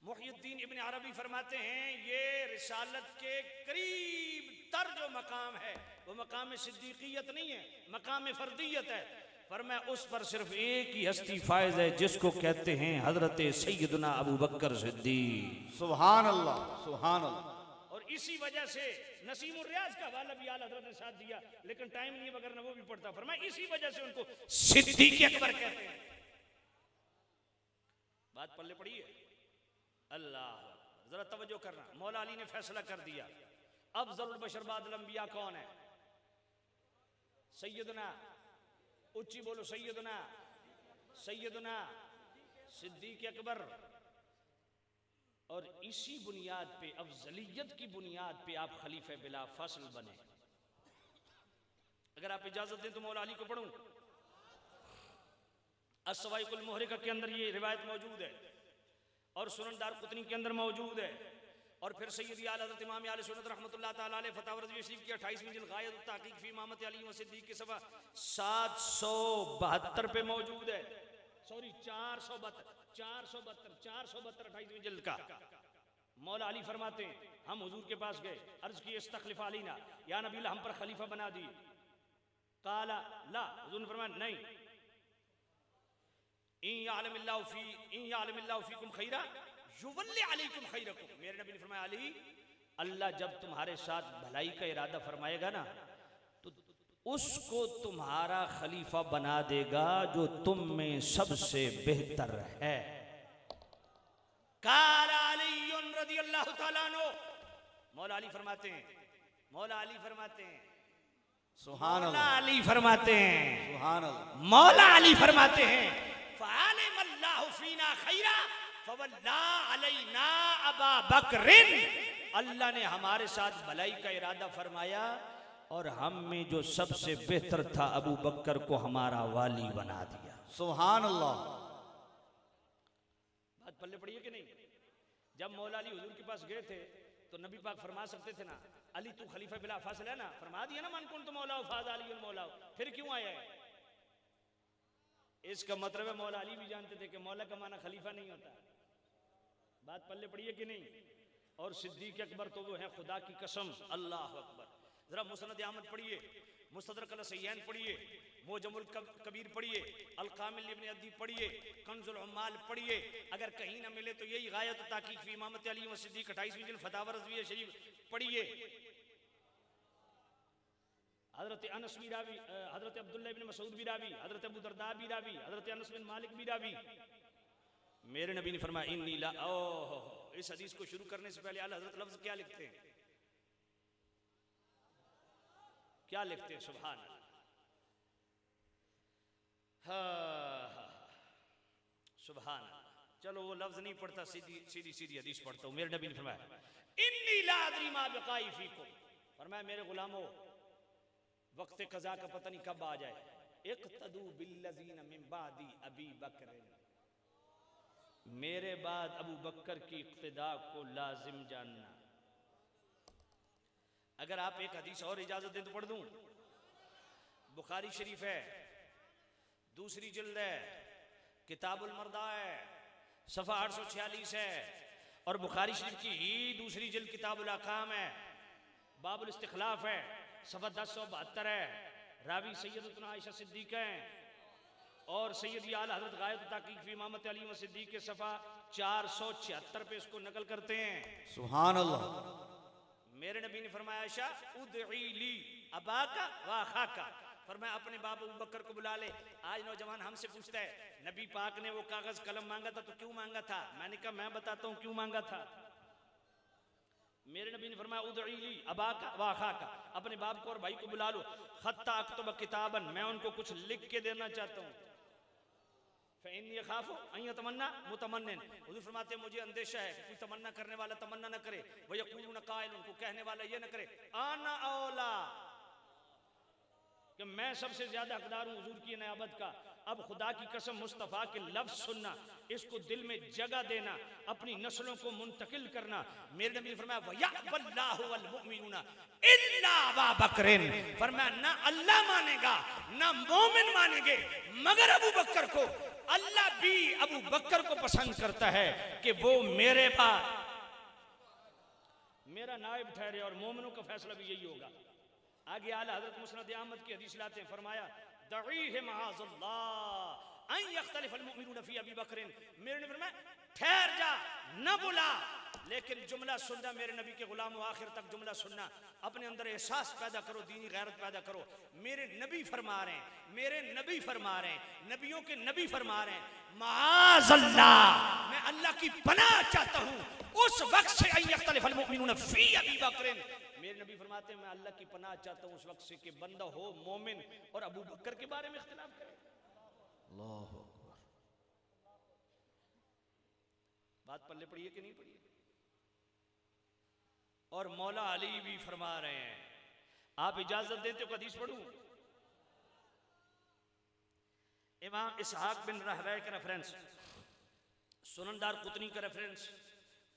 मुहियुद्दीन इब्न अरबी फरमाते हैं ये रिसालत के करीब तर जो मकाम है वो मकाम सिद्दीकियत नहीं है, मकाम फर्दियत है। फरमाया उस पर सिर्फ एक ही हस्ती फायज है जिसको कहते हैं हजरत सैयदना अबू बकर सिद्दीक। सुभान अल्लाह, सुभान अल्लाह। और इसी वजह से नसीमुर रियाज का हवाला भी आला हजरत ने साथ दिया, लेकिन टाइम नहीं वगैरह वो भी पढ़ता। फरमाया इसी वजह से उनको सिद्दीक अकबर कहते हैं। बात पल्ले पड़ी है। अल्लाह जरा तवज्जो करना, मौला अली ने फैसला कर दिया अफजलुल बशर बादल अंबिया कौन है? सैयदना, उच्ची बोलो, सैयदना सैयदना सिद्दीक अकबर। और इसी बुनियाद पे, अफजलियत की बुनियाद पे आप खलीफे बिला फसल बने। अगर आप इजाजत दें तो मौला अली को पढ़ूं। अस्सवाइकुल मुहरिका के अंदर ये रिवायत मौजूद है और सुनन दारक़ुतनी के अंदर मौजूद है। और फिर सैयदी आला हज़रत इमाम आले सुन्नत रहमतुल्लाह ताला अलैह फतावा रज़वी शरीफ की 28वीं जिल्द गायत तहक़ीक़ फी इमामत अली व सिद्दीक़ के सफ़ा 772 पे मौजूद है। सॉरी 472 28वीं जिल्द का। मौला अली फरमाते हैं हम हुजूर के पास गए, अर्ज की इस्तखलिफ अलीना, या नबी अल्लाह हम पर खलीफा बना दिए। काला ला, हुजूर ने फरमाया नहीं। इन यालमिल्लाहु फीकुम खैरा युवल्लि अलैकुम खैरकुम। मेरे नबी ने फरमाया अली, अल्लाह जब तुम्हारे साथ भलाई का इरादा फरमाएगा ना तो उसको तुम्हारा खलीफा बना देगा जो तुम में सबसे बेहतर है। काला अली रज़ियल्लाहु तआला अन्हु, मौला अली फरमाते हैं, मौला अली फरमाते हैं, सुभान मौला अल्लाह, अली फरमाते हैं, सुभान अल्लाह। मौला अली फरमाते हैं फ़अलिमल्लाहु फ़ीना खैरा फ़वल्ला अलैना अबा बकरिन। अल्लाह ने हमारे साथ भलाई का इरादा फरमाया और हम में जो सबसे बेहतर था अबू बकर को हमारा वाली बना दिया। सुभान अल्लाह। बात पल्ले पड़ी है कि नहीं? जब मौला अली हुजूर के पास गए थे तो नबी पाक फरमा सकते थे ना अली तू खलीफा बिला फासिल है ना, फरमा दिया ना मन कुन तो मौला फाज अली मौला, फिर क्यों आया है? इसका मतलब है मौला अली भी जानते थे कि मौला का माना खलीफा नहीं होता। बात पल्ले पड़ी है कि नहीं? और सिद्दीक अकबर तो वो है खुदा की कसम। अल्लाह अकबर। जरा मुस्नद अहमद पढ़िए, मुस्तदरक अल-सय्यान पढ़िए, मोजमुल कबीर पढ़िए, अल-कामिल इब्न अद्दी पढ़िए, कंजुल उम्माल पढ़िए। अगर कहीं ना मिले तो यही गायत ताकीक़ फी इमामत अली व सिद्दीक़ 28वीं जिल्द फतावा रज़विया शरीफ पढ़िए। हजरत अनस भी रावी, हजरत अब्दुल्ला इब्न मसूद भी रावी, हजरत अबू दरदा भी रावी, हजरत अनस बिन मालिक भी रावी। मेरे नबी ने फरमाया इन्नी ला, ओह, इस हदीस को शुरू करने से पहले आला हजरत लफ्ज क्या लिखते हैं? क्या लिखते हैं? सुभान अल्लाह। सुभान अल्लाह। चलो वो लफ्ज नहीं पढ़ता, सीधी सीधी हदीस पढ़ता हूं। मेरे नबी ने फरमाया इन्नी ला अदरी मा बक़ाई फीकुम। फरमाया मेरे गुलामों, वक्त कज़ा का पता नहीं कब आ जाए। इक़्तदू बिल्लज़ीना मिन बादी अबी बकर, मेरे बाद अबू बकर की इक़्तिदा को लाजिम जानना। अगर आप एक हदीस और इजाजत दें तो पढ़ दूं। बुखारी शरीफ है, दूसरी जिल्द है, किताबुल मर्दा है, सफ़ा 846 है। और बुखारी शरीफ की ही दूसरी जिल्द किताबुल अहकाम है, बाबुल इस्तिखलाफ है, सफ़ा 1072 है। रावी सैयदतुना आयशा सिद्दीक़ हैं और सैयदी आला हज़रत गायत तहक़ीक़ फ़ी इमामत अली व सिद्दीक़ के सफ़ा 476 पे इसको नकल करते हैं। सुभान अल्लाह। मेरे नबी ने फरमाया आयशा उदई ली अबाका व अखाका, फरमाया अपने बाप अबू बकर को बुला ले। आज नौजवान हमसे पूछता है नबी पाक ने वो कागज कलम मांगा था तो क्यों मांगा था? मैंने कहा मैं बताता हूं क्यों मांगा था। मेरे नबी ने फरमाया उदई ली अबाका व अखाका, अपने बाप को और भाई को बुला लो। खत्ता अक्तुब किताबन, मैं उनको कुछ लिख के देना चाहता हूं। फ़इन्नी खाफु अन यतमन्ना मुतमन्निन, हुज़ूर फरमाते हैं मुझे अंदेशा है कि कोई तमन्ना करने वाला तमन्ना न करे, व यक़ूलून क़ाइल, उनको कहने वाला ये न करे आना औला, कि मैं सबसे ज्यादा हकदार हूं हुजूर की नियाबत का। अब खुदा की कसम मुस्तफ़ा के लफ्ज़ सुनना, इसको दिल में जगह देना, अपनी नस्लों को मुंतकिल करना। मेरे नबी ने फरमाया वयअबल्लाहु वल मुमिनूना इल्ला अबा बकरिन, फरमाया ना अल्लाह मानेगा ना मोमिन मानेंगे मगर अबू बकर को। अल्लाह भी अबू बकर को पसंद करता है कि वो मेरे बाद मेरा नायब ठहरे, और मोमिनों का फैसला भी यही होगा। आगे आला हज़रत मुस्नद अहमद की हदीस लाते हैं, फरमाया दईह मआज़ल्लाह अन यख्तलिफ अल मुमिनून फी अबी बकर। मेरे ने फरमाया ठहर जा, न बुला, लेकिन जुमला सुनना, मेरे नबी के गुलाम आखिर तक जुमला सुनना, अपने अंदर एहसास पैदा करो, दीनी गैरत पैदा करो। मेरे नबी फरमा रहे हैं, मेरे नबी फरमा रहे हैं, नबियों के नबी फरमा रहे हैं मआज़ल्लाह, मैं अल्लाह की पनाह चाहता हूं उस वक्त से अन यख्तलिफ अल मुमिनून फी अबी बकर। मेरे नबी फरमाते हैं मैं अल्लाह की पनाह चाहता हूं उस वक्त से कि बंदा हो मोमिन और अबू बकर के बारे में इख्तिलाफ करे। अल्लाहु अकबर। बात पल्ले पड़ी है कि नहीं पड़ी? और मौला अली भी फरमा रहे हैं, आप इजाजत देते हो हदीस पढ़ूं? इमाम इसहाक बिन रहवै का रेफरेंस, सुननदार कुतनी का रेफरेंस,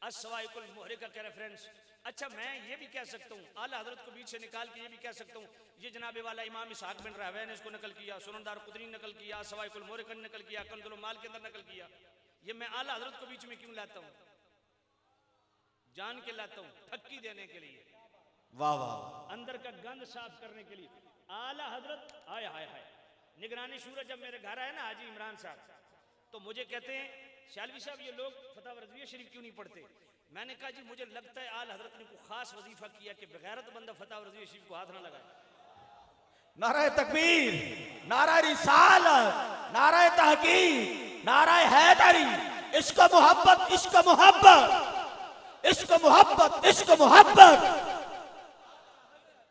अस्सवाइकुल मुहरिका का रेफरेंस। अच्छा मैं ये भी कह सकता हूँ, आला हजरत को बीच से निकाल के ये भी कह सकता हूँ, ये जनाबे वाला इमाम इसहाक बिन रहवै ने इसको नकल किया, सुननदार कुतनी नकल किया, अस्सवाइकुल मुहरिका ने नकल किया, कंजुल माल के अंदर नकल किया। ये मैं आला हजरत को बीच में क्यों लाता हूँ? जान के लाता हूँ, ठक्की देने के लिए, वाह वाह, अंदर का गंद साफ करने के लिए। आला हजरत हाय हाय हाय, निगरानी शूरा जब मेरे घर आए ना हाजी इमरान साहब, तो मुझे कहते हैं शालवी साहब ये लोग फतवा रज़विया शरीफ क्यों नहीं पढ़ते? मैंने कहा जी मुझे लगता है आला हजरत ने कोई खास वजीफा किया कि बगैरत बंदा फतवा रज़विया शरीफ को हाथ ना लगाए। नाराए तकबीर, नाराए रिसालत, नाराए तहकीक, नाराए हैदरी, इश्क मोहब्बत, इश्क मोहब्बत, इश्क मोहब्बत, इश्क मोहब्बत।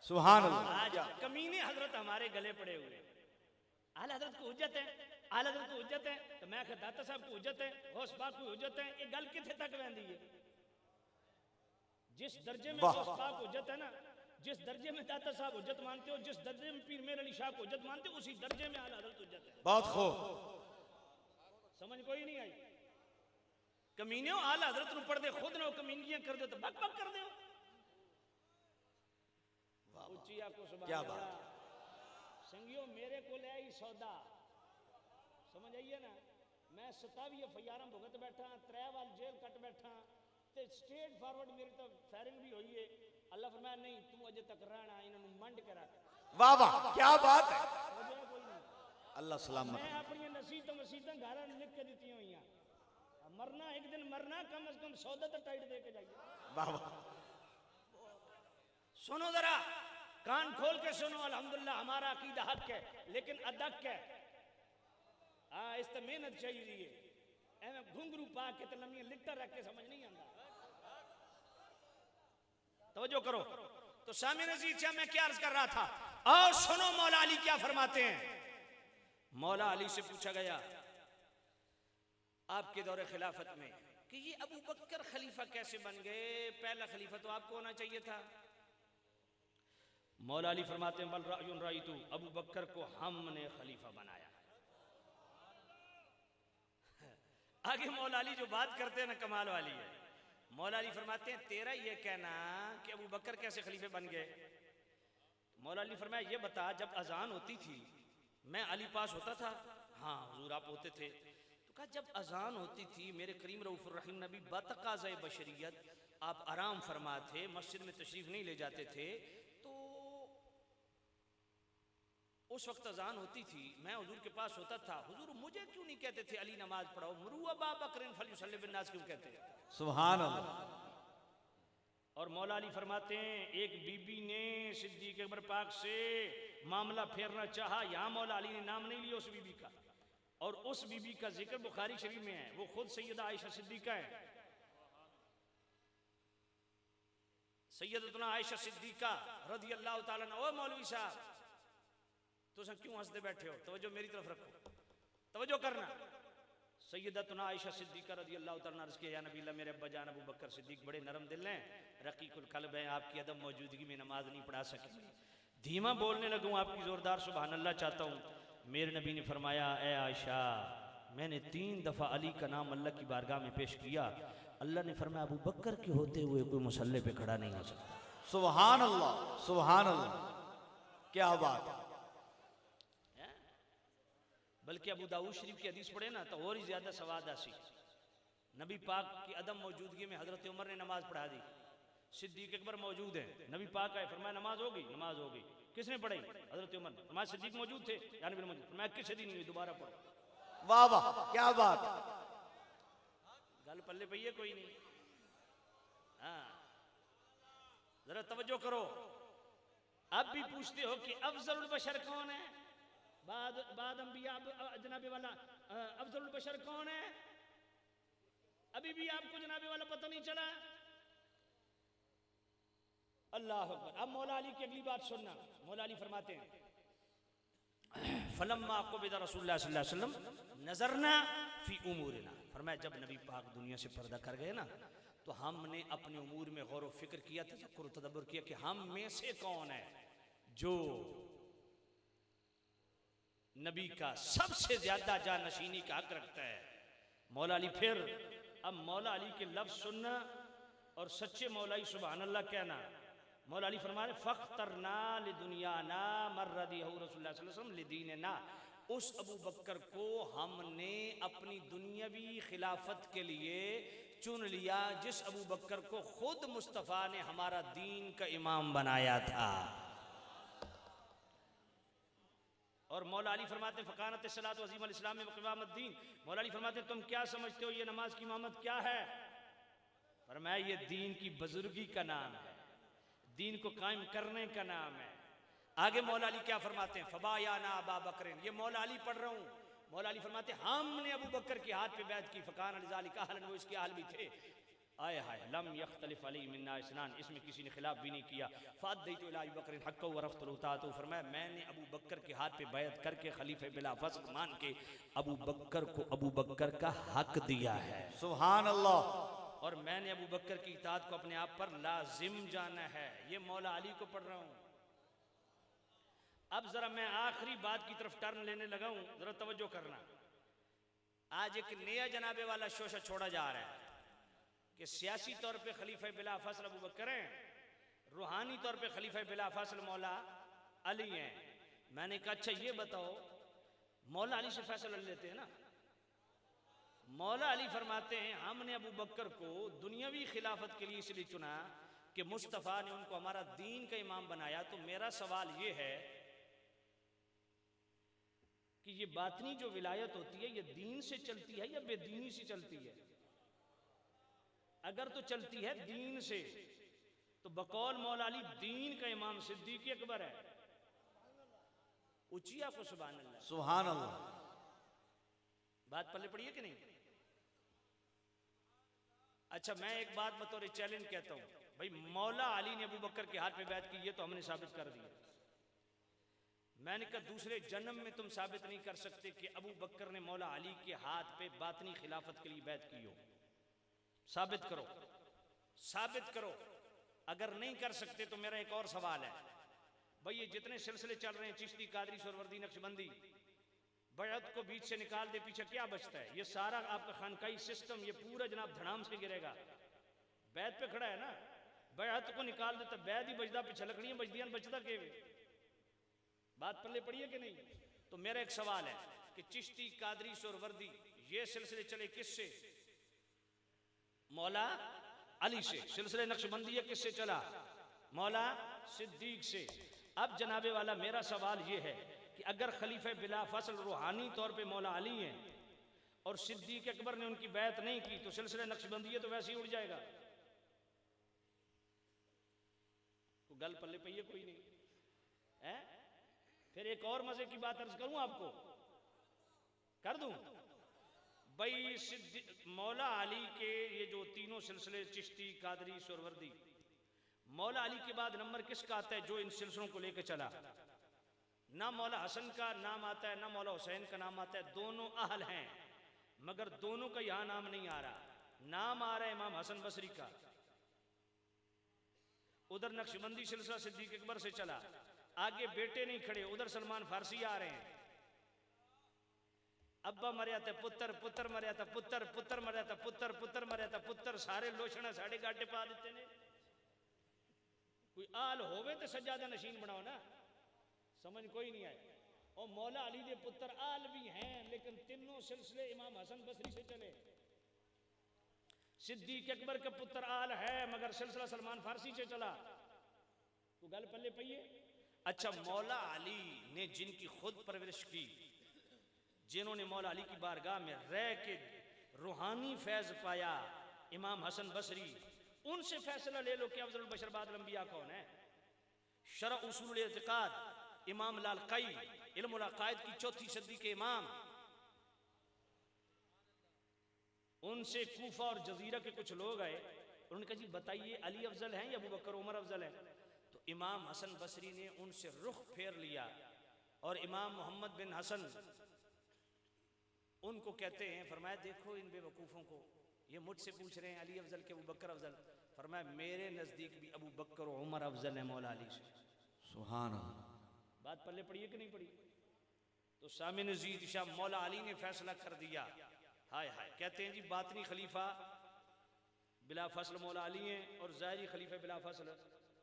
सुभान अल्लाह। आज कमीने हजरत हमारे गले पड़े हुए, आला हजरत को हुज्जत है, आला हजरत को हुज्जत है, तो मैं दाता साहब को हुज्जत है, गौस पाक को हुज्जत है, ये गल किथे तक वहंदी है? जिस दर्जे में गौस पाक हुज्जत है ना, जिस दर्जे में दाता साहब हुज्जत मानते हो, जिस दर्जे में पीर मेर अली शाह को हुज्जत मानते हो, उसी दर्जे में आला हजरत हुज्जत है। बहुत खूब। समझ कोई नहीं आई? कमीनियों आला हजरत नु पढ़ दे, खुद ना कमीनियां कर दो तो बक बक कर दो। उचिया को सुभान क्या अल्लाह। बात। संगियो मेरे को ले आई सौदा, समझ आइए ना, मैं 27 फयारम भुगत बैठा, 3 वाल जेल कट बैठा, ते स्ट्रेट फॉरवर्ड मेरी तो फायरिंग भी हुई है। अल्लाह फरमाया नहीं तू अजे तक रहना, इन्होंने मंड के रख। वाह वाह, क्या बात है। कोई नहीं, अल्लाह सलामत। मैं अपनी नसीहत मसीहत घर लिख के दी हुई हैं, मरना एक दिन मरना, कम से कम सौदा तो टाइट दे के जाइए। वाह वाह। सुनो जरा, कान खोल के सुनो, अल्हम्दुलिल्लाह हमारा अकीदा हक है, लेकिन अदक है। हाँ इस तो मेहनत चाहिए, एवं घुंघरू पा के तो लम्बियां लिखता रख के समझ नहीं आता। तवज्जो करो। तो सामने नज़ीर क्या मैं क्या अर्ज कर रहा था, और सुनो मौला अली क्या फरमाते हैं। मौला अली से पूछा गया आपके दौरे खिलाफत में कि ये अबू बकर खलीफा कैसे बन गए, पहला खलीफा तो आपको होना चाहिए था। मौला अली फरमाते हैं बल रायुन रायतु, अबू बकर को हमने खलीफा बनाया। आगे मौला अली जो बात करते हैं ना कमाल वाली है। मौला अली फरमाते हैं तेरा ये कहना कि अबू बकर कैसे खलीफे बन गए, मौला अली फरमाया ये बता जब अजान होती थी मैं अली पास होता था? हाँ हुजूर आप होते थे। तो तो कहा जब अजान होती थी मेरे करीम रऊफुर रहीम नबी बतकाज़े बशरियत आप आराम फरमा थे, मस्जिद में तशरीफ नहीं ले जाते थे, तो उस वक्त अजान होती थी, मैं हुजूर के पास होता था, हुजूर मुझे क्यों नहीं कहते थे अली नमाज पढ़ाओ, मुरू अबा बकर फलयुसल्ली बिन्नास क्यों कहते हैं? सुभान अल्लाह। और मौला अली फरमाते हैं एक बीबी ने सिद्दीक अकबर पाक से मामला फेरना चाहा, यहां मौला अली ने नाम नहीं लिया उस बीबी का, और उस बीबी का जिक्र बुखारी शरीफ में है, वो खुद सैयदा आयशा सिद्दीका है। सैयदतुना आयशा सिद्दीका रज़ी अल्लाह ताला अन्हा। ओ मौलवी साहब तुम क्यों हंसते बैठे हो, तवज्जो मेरी तरफ रखो, तवज्जो करना। सैयदतुना आयशा सिद्दीका रज़ी अल्लाह ताला अन्हा अर्ज़ किया, या नबी अल्लाह मेरे अब्बा जान अबू बकर सिद्दीक बड़े नरम दिल हैं, रकीकुल कल्ब हैं, आपकी अदम मौजूदगी में नमाज नहीं पढ़ा सकेंगे। धीमा बोलने लगूं, आपकी जोरदार सुभान अल्लाह चाहता हूँ। मेरे नबी ने फरमाया, ए आयशा मैंने 3 दफ़ा अली का नाम अल्लाह की बारगाह में पेश किया, अल्लाह ने फरमाया अबू बकर के होते हुए कोई मुसल्ले पे खड़ा नहीं हो सकता। सुभान अल्लाह, सुभान अल्लाह, क्या बात है। बल्कि अबू दाऊद शरीफ की हदीस पढ़े ना तो और ही ज्यादा सवाद आसी। नबी पाक की अदम मौजूदगी में हजरत उमर ने नमाज पढ़ा दी, सिद्दीक अकबर मौजूद है, नबी पाक आए फरमाया नमाज हो गई, नमाज हो गई, किसने पढ़ाई? हजरत उमर। फरमाया सिद्दीक मौजूद थे, यानी बिन मौजूद, फरमाया किसी दिन नहीं, दोबारा पढ़ो। वाह वाह, क्या बात। गल पल्ले पई है कोई नहीं। हाँ जरा तवज्जो करो। अब भी पूछते हो कि अफजलुल बशर कौन है? बाद अंबिया जनाबे वाला अफजलुल बशर कौन है? अभी भी आपको जनाबे वाला पता नहीं चला? अल्लाह अकबर। अब मौला अली की अगली बात सुनना। मौला अली फरमाते हैं फलम्मा क़ुबिज़ रसूलुल्लाह सल्लल्लाहु अलैहि वसल्लम नज़रना फी उमूरिना, फरमाया जब नबी पाक दुनिया से पर्दा कर गए ना तो हमने अपने उमूर में गौर व फिक्र किया, तज़क्कुर तदब्बुर किया कि हम में से कौन है जो नबी का सबसे ज्यादा जानशीनी का हक रखता है। मौला अली फिर अब मौला अली के लफ्ज सुनना और सच्चे मौलाई सुभान अल्लाह कहना। मौला अली फरमा रहे फ़ख्तरना लिदुनियाना मर्रदिहु रसूलुल्लाह सल्लल्लाहु अलैहि वसल्लम लिदीनना, उस अबू बकर को हमने अपनी दुनियावी खिलाफत के लिए चुन लिया जिस अबू बकर को खुद मुस्तफ़ा ने हमारा दीन का इमाम बनाया था। और मौला अली फरमाते हैं फ़कानत सलात वज़ीम इस्लाम में क़ियामत दीन। मौला अली फरमाते हैं तुम क्या समझते हो ये नमाज की इमामत क्या है? फरमाया ये दीन की बुजुर्गी का नाम है, दीन को कायम करने का नाम है। आगे मौला अली क्या फरमाते हैं फ़बायाना अबा बकर, ये मौला अली पढ़ रहा हूँ। मौला अली फरमाते हैं हमने अबू बकर के हाथ पे बैत की, फ़कान लिज़ालिका अहलन, वो इसके अहल भी थे। आए हाय लम यख्तलिफ अलैहि मिन्ना इस्नान, इसमें किसी ने खिलाफ भी नहीं किया। फ़अद्दैतु इला अबी बकर हक़्क़हु व रफ़अतु उताअतहु, फरमाया मैंने अबू बकर के हाथ पे बैत करके खलीफे बिला फस्ल मान के अबू बकर को अबू बकर का हक दिया है। सुभान अल्लाह। और मैंने अबू बकर की इताअत को अपने आप पर लाजिम जाना है। ये मौला अली को पढ़ रहा हूँ। अब जरा मैं आखिरी बात की तरफ टर्न लेने लगा हूं, जरा तवज्जो करना। आज एक नया जनाबे वाला शोशा छोड़ा जा रहा है कि सियासी तौर पे खलीफा बिला फसल अबू बकर हैं, रूहानी तौर पे खलीफा बिला फसल मौला अली हैं। मैंने कहा अच्छा ये बताओ मौला अली से फैसला लेते हैं ना? मौला अली फरमाते हैं हमने अबू बकर को दुनियावी खिलाफत के लिए इसलिए चुना कि मुस्तफ़ा ने उनको हमारा दीन का इमाम बनाया। तो मेरा सवाल ये है कि ये बातनी जो विलायत होती है ये दीन से चलती है या बेदीनी से चलती है? अगर तो चलती है दीन से तो बकौल मौला अली दीन का इमाम सिद्दीक अकबर है। उचिया को सुभान अल्लाह, सुभान अल्लाह। बात पल्ले पड़ी है कि नहीं? अच्छा मैं एक बात बतौर चैलेंज कहता हूं, भाई मौला अली ने अबू बकर के हाथ पे बैत की, ये तो हमने साबित कर दिया। मैंने कहा दूसरे जन्म में तुम साबित नहीं कर सकते कि अबू बकर ने मौला अली के हाथ पे बातनी खिलाफत के लिए बैत की हो। साबित करो, साबित करो। अगर नहीं कर सकते तो मेरा एक और सवाल है, भाई ये जितने सिलसिले चल रहे हैं चिश्ती, कादरी, सोहरवर्दी, नक्शबंदी, बैत को बीच से निकाल दे पीछे क्या बचता है? ये सारा आपका खानकाई सिस्टम ये पूरा जनाब धड़ाम से गिरेगा। बैत पे खड़ा है ना, बैत को निकाल दे तो बैत ही बजदा, पीछे लकड़ियां बजदियां, बचता के बात पल्ले पड़ी है कि नहीं? तो मेरा एक सवाल है, कि चिश्ती, कादरी, सोहरवर्दी ये सिलसिले चले किससे? मौला अली से। सिलसिले नक्शबंदी किससे चला? मौला सिद्दीक से। अब जनाबे वाला मेरा सवाल ये है कि अगर खलीफे बिला फसल रूहानी तौर पे मौला अली हैं और सिद्दीक अकबर ने उनकी बैत नहीं की तो सिलसिले नक्शबंदी तो वैसे ही उड़ जाएगा। तो गल पल्ले पे ये कोई नहीं है। फिर एक और मजे की बात अर्ज करूं आपको, कर दूं भाई। मौला अली के ये जो तीनों सिलसिले चिश्ती, कादरी, सोहरवर्दी, मौला अली के बाद नंबर किसका आता है जो इन सिलसिलों को लेकर चला? ना मौला हसन का नाम आता है ना मौला हुसैन का नाम आता है। दोनों अहल हैं मगर दोनों का यहां नाम नहीं आ रहा। नाम आ रहा है इमाम हसन बसरी का। उधर नक्शबंदी सिलसिला सिद्दीक अकबर से चला, आगे बेटे नहीं खड़े, उधर सलमान फारसी आ रहे हैं। अब्बा मरिया था पुत्र, पुत्र मरिया था पुत्र, पुत्र मरिया था पुत्र, पुत्र मरिया था पुत्र, सारे लोशना साढ़े गाटे पा देते ने। कोई आल होवे तो सज्जादा नशीन बनाओ ना, समझ कोई नहीं आए। और मौला अली के पुत्र आल भी हैं लेकिन तीनों सिलसिले इमाम हसन बसरी से चले। सिद्दीक अकबर का पुत्र आल है मगर सिलसिला सलमान फारसी से चला। तो गल पल्ले पइए। अच्छा, मौला अली ने जिनकी खुद परवरिश की, जिन्होंने मौला अली की बारगाह में रह के रूहानी फैज पाया, इमाम हसन बसरी, उनसे फैसला ले लो कि अफजल बशर बादल अंबिया कौन है। शरअ उसूल इत्तिकाद इमाम लालकाई, इल्मुल अकायद की 4वीं सदी के इमाम, उनसे कूफा और जजीरा के कुछ लोग आए। उन्होंने कहा जी बताइए अली अफजल हैं या अबू बकर उमर अफजल हैं? तो इमाम हसन बसरी ने उनसे रुख फेर लिया और इमाम मोहम्मद बिन हसन उनको कहते हैं, फरमाया देखो इन बेवकूफ़ों को, ये मुझसे पूछ रहे हैं अली अफजल के अबू बकर अफजल। फरमाया मेरे नज़दीक भी अबू बकर और उमर अफजल है मौला अली से। सुभान अल्लाह। बात पल्ले पड़ी है कि नहीं पड़ी? तो सामिन नज़ीर शाह मौला अली ने फैसला कर दिया। हाय हाय, कहते हैं जी बातनी खलीफा बिला फसल मौला अली हैं और ज़ाहिरी खलीफा बिला फसल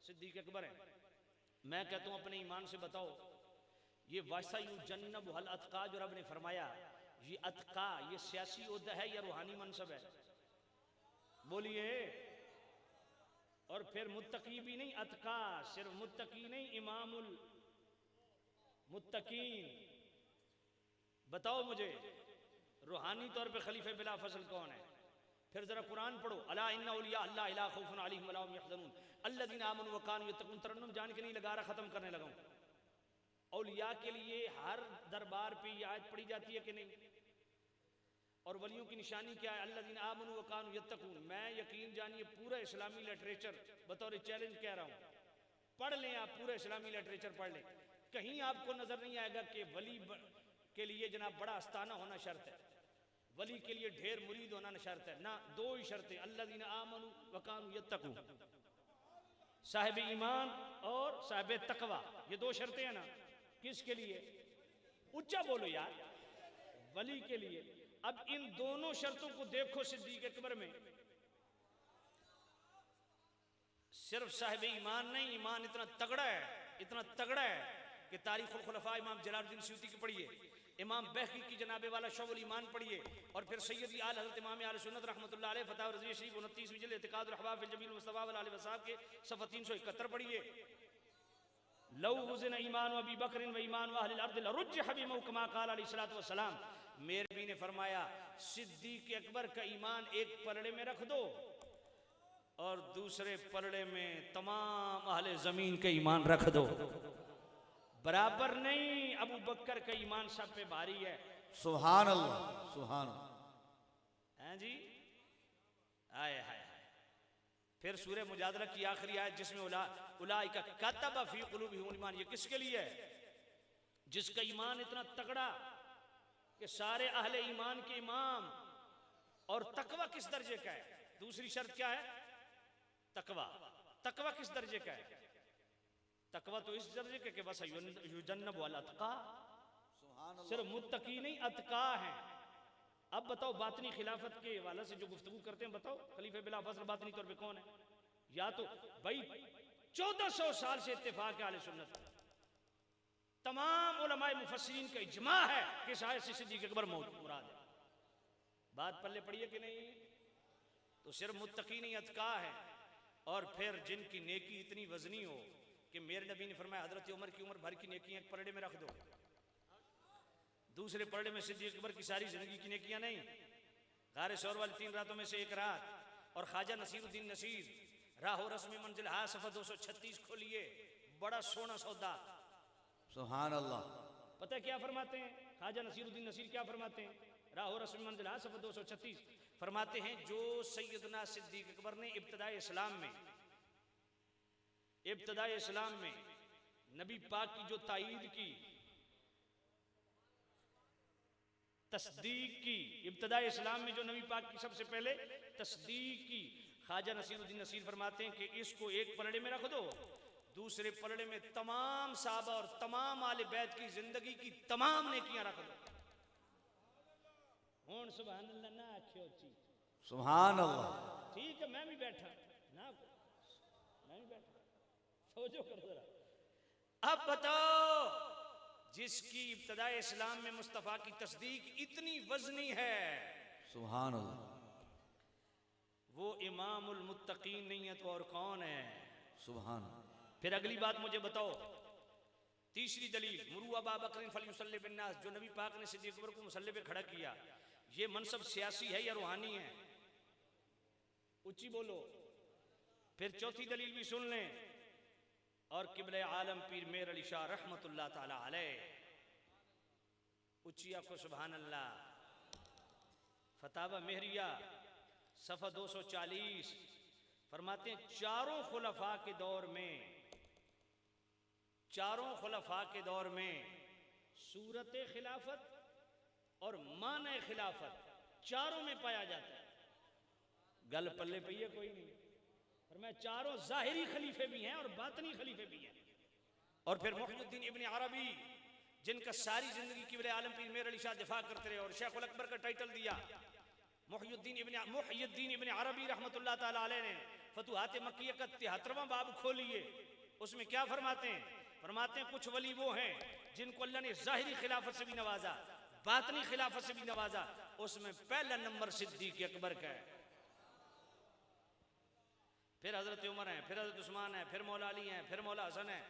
सिद्दीक अकबर हैं। मैं कहता हूँ अपने ईमान से बताओ, ये वासायु जन्नब हल अतका जो रब ने फरमाया, ये अतका ये सियासी ओहदा है या रूहानी मनसब है? बोलिए। और फिर मुत्तकी भी नहीं, अतका सिर्फ मुत्तकी नहीं, इमामुल मुत्तकीन। बताओ मुझे रूहानी तौर पे खलीफे बिला फसल कौन है? फिर जरा कुरान पढ़ो, अला इन्ना औलिया अल्लाह ला खौफुन अलैहिम वला हुम यहज़नून अल्लज़ीना आमनू व कानू यत्तक़ून। तरन्नुम जान के नहीं लगा रहा, खत्म करने लगा हूं। औलिया के लिए हर दरबार पे ये आयत पढ़ी जाती है कि नहीं? और वलियों की निशानी क्या है? अल्लज़ीना आमनू व कानू यत्तक़ून। मैं यकीन जानिए पूरा इस्लामी लिटरेचर बतौर चैलेंज कह रहा हूं, पढ़ लें आप, पूरा इस्लामी लिटरेचर पढ़ लें, कहीं आपको नजर नहीं आएगा कि वली के लिए जनाब बड़ा आस्ताना होना शर्त है, वली के लिए ढेर मुरीद होना शर्त है ना। दो ही शर्तें, अल्लज़ीना आमनू व कानू यत्तक़ून, साहिब ईमान और साहिब तकवा, ये दो शर्तें हैं ना। किसके लिए? ऊंचा बोलो यार, वली के लिए। अब इन दोनों शर्तों को देखो सिद्दीक अकबर में, सिर्फ साहिब ईमान नहीं, ईमान इतना तगड़ा है, इतना तगड़ा है कि तारीख़ुल खुलफ़ा इमाम जलालुद्दीन सयूती की पढ़िए, इमाम बैहक़ी की जनाबे वाला शौबुल ईमान पढ़िए, और फिर सैयदी आल हज़रत इमाम आल सुन्नत रहमतुल्लाह अलैह फतावा रज़विया शरीफ 29वीं जिल्द इतिक़ादुल अहबाब फ़िल जमील मुस्तफ़ा वल आलि वसाहब के सफ़ा 371 पढ़िए। लौ वज़न ईमान अबी बकर व ईमान अहलिल अर्द लरुज्जिह बिमा कमा क़ाल अलैहिस्सलातु वस्सलाम। मेरे भी ने फरमाया सिद्दीक अकबर का ईमान एक पलड़े में रख दो और दूसरे पलड़े में तमाम अहले ज़मीन के ईमान रख दो, बराबर नहीं। अबू बकर का ईमान सब पे भारी है। सुभान अल्लाह, सुभान अल्लाह। हैं जी, आए हाय। फिर सूरह मुजादला की आखिरी आयत जिसमें उलाइका कतब फी कुलूबिहिम ईमान, ये किसके लिए है? जिसका ईमान इतना तगड़ा कि सारे अहले ईमान के इमाम। और तकवा किस दर्जे का है? दूसरी शर्त क्या है? तकवा। तकवा किस दर्जे का है? तकवा तो इस दर्जे का कि बस युजन्नब वल अतका, सिर्फ मुत्तकी नहीं अतका है। अब बताओ बातनी खिलाफत के हवाले से जो गुफ्तगू करते हैं, बताओ खलीफे बिला फसल बातनी तौर पे कौन है? या तो भाई 1400 साल से इत्तेफाक है आले सुन्नत, तमाम उलमाए मुफस्सिरीन का इजमा है कि इस आयत से सिद्दीक़ अकबर मुराद है। बात पल्ले पड़ी है कि नहीं? तो सिर्फ मुत्तकी नहीं, अतका है। और फिर जिनकी नेकी इतनी वजनी हो कि मेरे नबी ने फरमाया हजरत उमर की उम्र भर की नेकियां एक पलड़े में रख दो, दूसरे पलड़े में सिद्दीक़ अकबर की सारी जिंदगी की नेकियां नहीं। गारे शौर वाली 3 रातों में से एक रात, और ख्वाजा नसीरुद्दीन नसीर राहो रस्म मंजिल हा सफ़ा 236 खोलिए, बड़ा सोना सौदा। सुभान अल्लाह। पता है क्या फरमाते हैं ख्वाजा नसीरुद्दीन नसीर? क्या फरमाते हैं? राहो रस्म मंजिल हा सफ़ा 236 फरमाते हैं, जो सैयदना सिद्दीक़ अकबर ने इब्तिदाए इस्लाम में नबी पाक की जो तायीद की, तस्दीक की, इब्तिदाए इस्लाम में जो नबी पाक की सबसे पहले तस्दीक की, ख्वाजा नसीरुद्दीन नसीर फरमाते हैं कि इसको एक पलड़े में रख दो, दूसरे पलड़े में तमाम साहबा और तमाम आले बैत की जिंदगी की तमाम नेकियां रख दो। हुण सुभान अल्लाह ना आखियो ची, सुभान अल्लाह। ठीक है, मैं भी बैठा ना, मैं भी बैठा, सोचो करो जरा। अब बताओ, जिसकी इब्तिदाए इस्लाम में मुस्तफ़ा की तस्दीक इतनी वजनी है, सुभान अल्लाह, वो इमामुल मुत्तकीन नहीं है तो और कौन है? सुभान। फिर अगली बात मुझे बताओ, तीसरी दलील, मुरू अबा बकर फलयुसल्लि बिन्नास, जो नबी पाक ने सिद्दीक़ अकबर को मुसल्ले पे खड़ा किया, ये मनसब सियासी है या रूहानी है? ऊंची बोलो। फिर चौथी दलील भी सुन लें, और किबले आलम पीर मेर अली शाह रहमतुल्लाह ताला अलैह, ऊंची आपको सुभान अल्लाह, फतावा मेहरिया सफ़ा 240 फरमाते हैं, चारों खुलफा के दौर में सूरत खिलाफत और माने खिलाफत चारों में पाया जाता है। गल पल्ले पे कोई नहीं, पर मैं चारों जाहिरी खलीफे भी हैं और बातनी खलीफे भी हैं। और फिर मुहियुद्दीन इब्न अरबी, जिनका सारी जिंदगी किबले आलम पीर मेर अली शाह दिफा करते रहे और शेखुल अकबर का टाइटल दिया, मुहियुद्दीन इब्न अरबी रहमतुल्लाह ताला अलैह ने फतुहात मक्किया का 73वां बाब खोलिए, उसमें क्या फरमाते हैं? फरमाते हैं कुछ वली वो हैं जिनको अल्लाह ने जाहिरी खिलाफत से भी नवाजा, बातनी खिलाफत से भी नवाजा, उसमें पहला नंबर सिद्दीक़ अकबर का है। फिर हजरत उमर हैं, फिर हजरत उस्मान है, फिर मौला अली हैं, फिर मौला हसन है,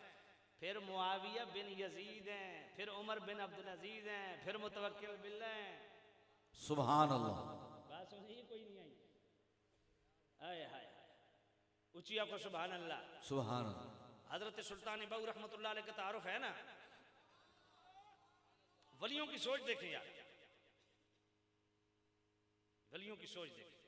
फिर मुआविया बिन यजीद हैं, फिर उमर बिन अब्दुल अजीज हैं, फिर मुतवक्किल बिल्लाह हैं। सुभान अल्लाह। बात समझिए कोई नहीं आई? आए हाय, ऊंची आपको सुभान अल्लाह। सुभान अल्लाह। हजरत सुल्तान बाऊ रहमतुल्लाह अलैह का तारुफ है ना, वलियों की सोच देखें यार, वलियों की सोच देखें।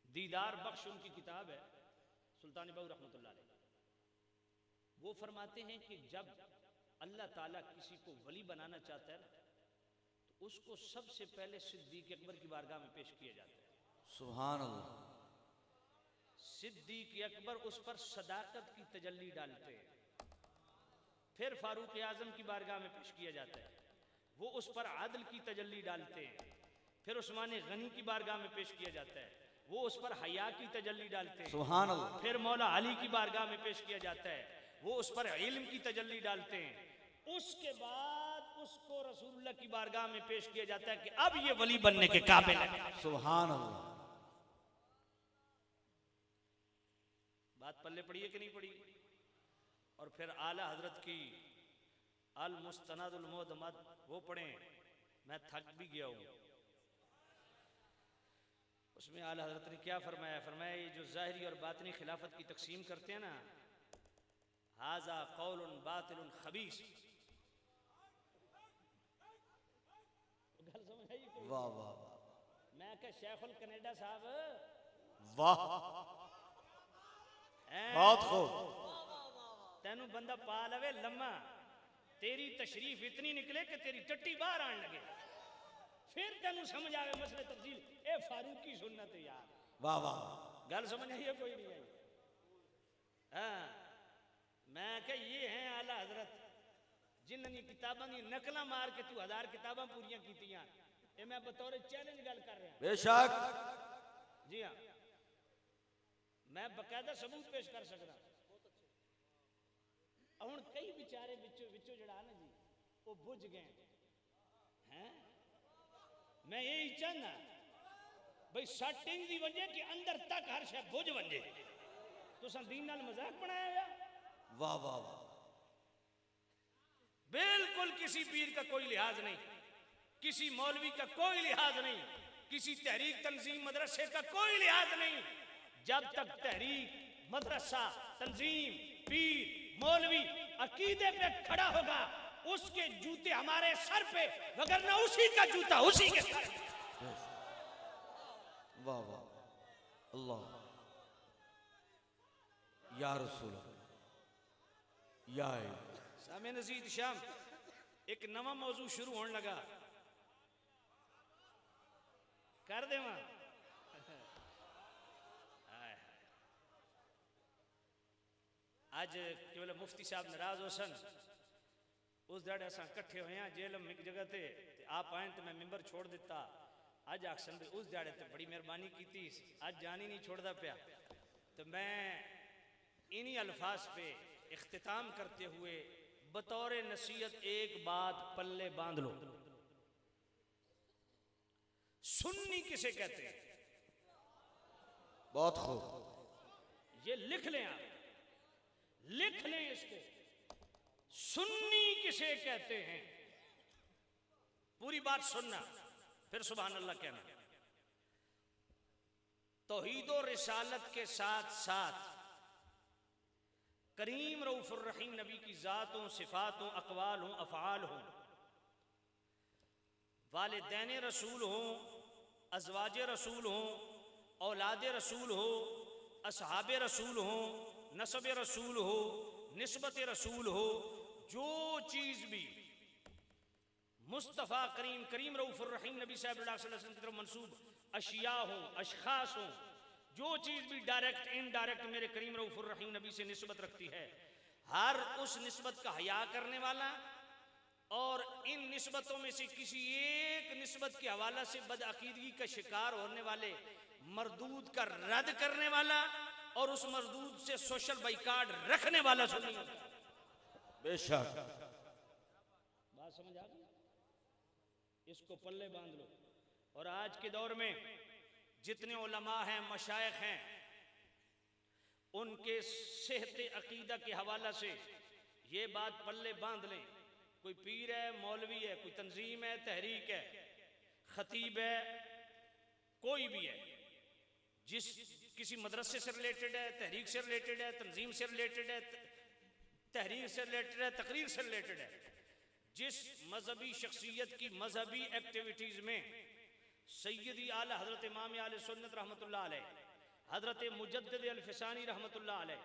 दीदार बख्श उनकी किताब है, सुल्तान बाऊ रहमतुल्लाह अलैह, वो फरमाते हैं कि जब अल्लाह ताला किसी को वली बनाना चाहता है ना, तो उसको सबसे पहले सिद्दीक़ अकबर की बारगाह में पेश किया जाता है। सुभान अल्लाह। सिद्दीक़ अकबर उस पर सदाकत की तजल्ली डालते हैं, फिर फारूक आजम की बारगाह में पेश किया जाता है, वो उस पर आदल की तजल्ली डालते हैं, फिर उस्मान गनी की बारगाह में पेश किया जाता है, वो उस पर हया की तजल्ली डालते हैं, सुभान अल्लाह। फिर मौला अली की बारगाह में पेश किया जाता है, वो उस पर इल्म की तजल्ली डालते हैं, उसके बाद उसको रसूलुल्लाह की बारगाह में पेश किया जाता है कि अब ये वली बनने के काबिल है। सुभान अल्लाह। बात पल्ले पड़ी है कि नहीं पड़ी? और फिर आला हजरत की अल मुस्तनदुल मुअतमद वो पढ़ें, मैं थक भी गया हूँ। उसमें आला हजरत ने क्या फरमाया? फरमाया ये जो ज़ाहिरी और बातनी खिलाफत की तकसीम करते हैं ना, हाजा कौलुन बातिलुन खबीस। गल समझ आई? वाह वाह वाह, मैं क्या शेखुल कनेडा साहब, वाह, बहुत खूब। तेनू बंदा पा लवे लम्मा, तेरी तशरीफ इतनी निकले कि तेरी टट्टी बाहर आने लगे, फिर तेनू समझ आवे मसले तफसील। ए फारूक की सुन्नत है यार। वाह वाह, गल समझ आई है कोई नहीं आई? हाँ, मैं क्या ये हैं आला हजरत जिन्होंने किताबों की नकल मार के तू 1000 किताबां पूरियां कीतियां। ये मैं बतौर चैलेंज गल कर रहा। बेशक। जी हाँ, मैं बकायदा सबूत पेश कर सकता हूं कई बेचारे विचों विचों जड़ा ना जी वो बुझ गए हैं मैं यही चाहना भाई सटिंग दी वजह कि अंदर तक हर शय बुझ वजे तुसा दीन नाल मजाक बनाया हुआ वाह वाह वाह बिल्कुल किसी पीर का कोई लिहाज नहीं किसी मौलवी का कोई लिहाज नहीं किसी तहरीक तंजीम मदरसे का कोई लिहाज नहीं जब तक तहरीक मदरसा तंजीम पीर मौलवी अकीदे पे खड़ा होगा उसके जूते हमारे सर पे वगरना उसी का जूता उसी के सर पे। वाह वाह अल्लाह या रसूल या सामे नजीद शाम एक नवा मौजू शुरू होने लगा कर दे आज केवल मुफ्ती साहब नाराज हो सन उस दड़े असा कट्ठे हुए हैं जेल एक जगह ते आप आए तो मैं मिंबर छोड़ दिता अज आखसन भी उस दड़े ते बड़ी मेहरबानी की थी अज जान ही नहीं छोड़ता पाया तो मैं इन्हीं अल्फाज पे इख्तिताम करते हुए बतौर नसीहत एक बात पल्ले बांध लो सुन्नी किसे कहते हैं बहुत खूब ये लिख लें आप लिख लें इसको सुन्नी किसे कहते हैं पूरी बात सुनना फिर सुभान अल्लाह कहना तौहीद और रिसालत के साथ साथ करीम रऊफुर रहीम नबी की ज़ातों सिफ़ातों अक़वाल हों अफ़आल हों वालिदैन रसूल हों अज़वाज रसूल हों औलाद रसूल हो असहाब रसूल हों नसब रसूल हो निस्बत रसूल हो जो चीज़ भी मुस्तफ़ा करीम करीम रऊफुर रहीम नबी साहब सल्लल्लाहु अलैहि वसल्लम की तरफ मंसूब अशिया हों अशख़ास हों जो चीज़ भी डायरेक्ट इनडायरेक्ट मेरे करीम रऊफुर रहीम नबी से निस्बत रखती है हर उस निस्बत का हया करने वाला और इन निस्बतों में से किसी एक निस्बत के हवाला से बदअकीदगी का शिकार होने वाले मरदूद का रद्द करने वाला और उस मरदूद से सोशल बाइकाट रखने वाला सुन्नी होता है। बेशक बात समझ आ गई इसको पल्ले बांध लो और आज के दौर में जितने उलमा हैं मशाइख हैं उनके सेहत अकीदा के हवाला से ये बात पल्ले बांध लें कोई पीर है मौलवी है कोई तंजीम है तहरीक है खतीब है कोई भी है जिस किसी मदरसे से रिलेटेड है तहरीक से रिलेटेड है तंजीम से रिलेटेड है तहरीर से रिलेटेड है तकरीर से रिलेटेड है जिस मजहबी शख्सियत की मजहबी एक्टिविटीज में सैयदी आला हजरत इमाम आले सुन्नत रहमतुल्लाह अलैह हजरत मुजद्दिद अल-फिसानी रहमतुल्लाह अलैह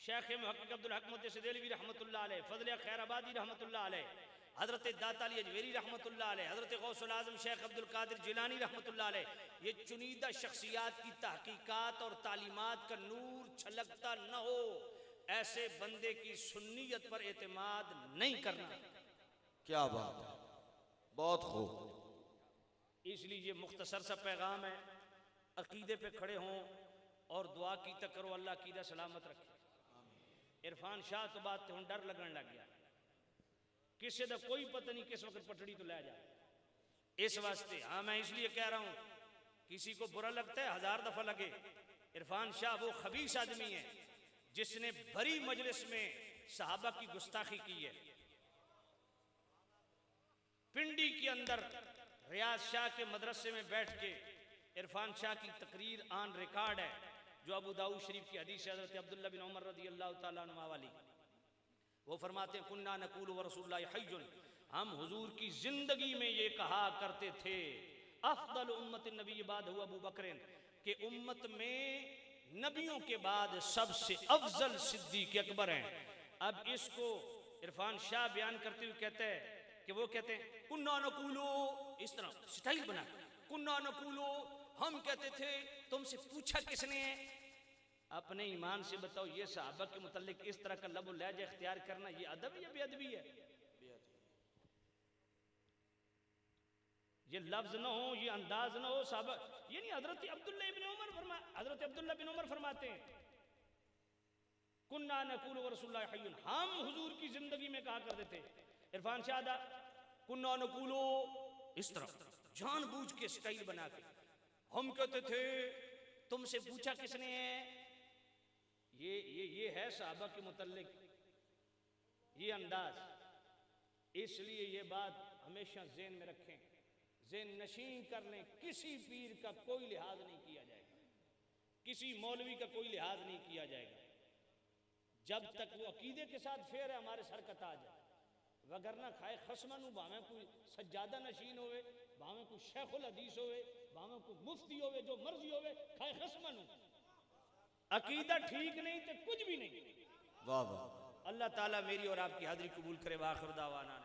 शेख मुहक्किक अब्दुल हक मुहद्दिस देलवी रहमतुल्लाह अलैह फजल खैराबादी रहमतुल्लाह अलैह हजरत दाता अली अजमेरी रहमतुल्लाह अलैह हजरत गौसुल आजम शेख अब्दुल कादिर जिलानी रहमतुल्लाह अलैह ये चुनीदा शख्सियात की तहकीकात और तालीमात का नूर छलकता न हो ऐसे बंदे की सुन्नियत पर एतमाद नहीं करना। क्या बात है बहुत खूब इसलिए ये मुख्तसर सा पैगाम है अकीदे पे खड़े हों और दुआ की तक करो अल्लाह अकीदा सलामत रखे। इरफान शाह तो बात हूँ डर लगन लग गया किसी का कोई पता नहीं किस वक्त पटड़ी तो ले जाए इस वास्ते हाँ मैं इसलिए कह रहा हूँ किसी को बुरा लगता है 1000 दफा लगे इरफान शाह वो खबीस आदमी है जिसने भरी मजलिस में सहाबा की गुस्ताखी की है। पिंडी के अंदर रियाज शाह के मदरसे में बैठ के इरफान शाह की तकरीर ऑन रिकॉर्ड है जो अबू दाऊद शरीफ की हदीस हज़रत अब्दुल्ला बिन उमर रज़ी अल्लाह तआला अन्हुमा वाली वो फरमाते हैं कुन्ना नक़ूल व रसूलुल्लाह हय्युन हम हुजूर की जिंदगी में ये कहा करते थे अफ़दल उम्मत नबी बाद हुआ अबू बकर के उम्मत में नबियों के बाद सबसे अफजल सिद्दीक़ अकबर हैं। अब इसको इरफान शाह बयान करते हुए कहते हैं कि वो कहते हैं कुन्ना नक़ूलो इस तरह स्टाइल बना कुन्ना नक़ूलो हम कहते थे तुमसे पूछा किसने है अपने ईमान से बताओ ये सहाबा के मुतालिक इस तरह का लब लहजा इख्तियार करना ये अदब या बेअदबी है ये लफ्ज ना हो, ये अंदाज ना हो साहब। ये नहीं, हजरत अब्दुल्ला बिन उमर फरमाते हैं कुन्ना नकूल व रसूलुल्लाह हय्युन, हम हुजूर की जिंदगी में कहा करते थे। इरफान शादा कुन्ना नकूलो, इस तरह जानबूझ के स्टाइल बना के हम कहते थे। तुमसे पूछा किसने है? ये है साहबा के मुतल्लिक ये अंदाज। इसलिए ये बात हमेशा ज़हन में रखें, ज़हन नशीं कर लें। किसी पीर का कोई लिहाज नहीं किया जाएगा, किसी मौलवी का कोई लिहाज नहीं किया जाएगा जब तक वो अकीदे के साथ फेर है हमारे सर का ताज है। वगरना खाए खसमन भावे कोई सज्जादा नशीन होवे, भावे कोई शेखुल हदीस होवे, भावे कोई मुफ्ती होवे, जो मर्जी होवे, खाए खसमन हो, अकीदा ठीक नहीं तो कुछ भी नहीं। वाह वाह। अल्लाह ताला मेरी और आपकी हाजिरी कबूल करे। वाखिर दावाना।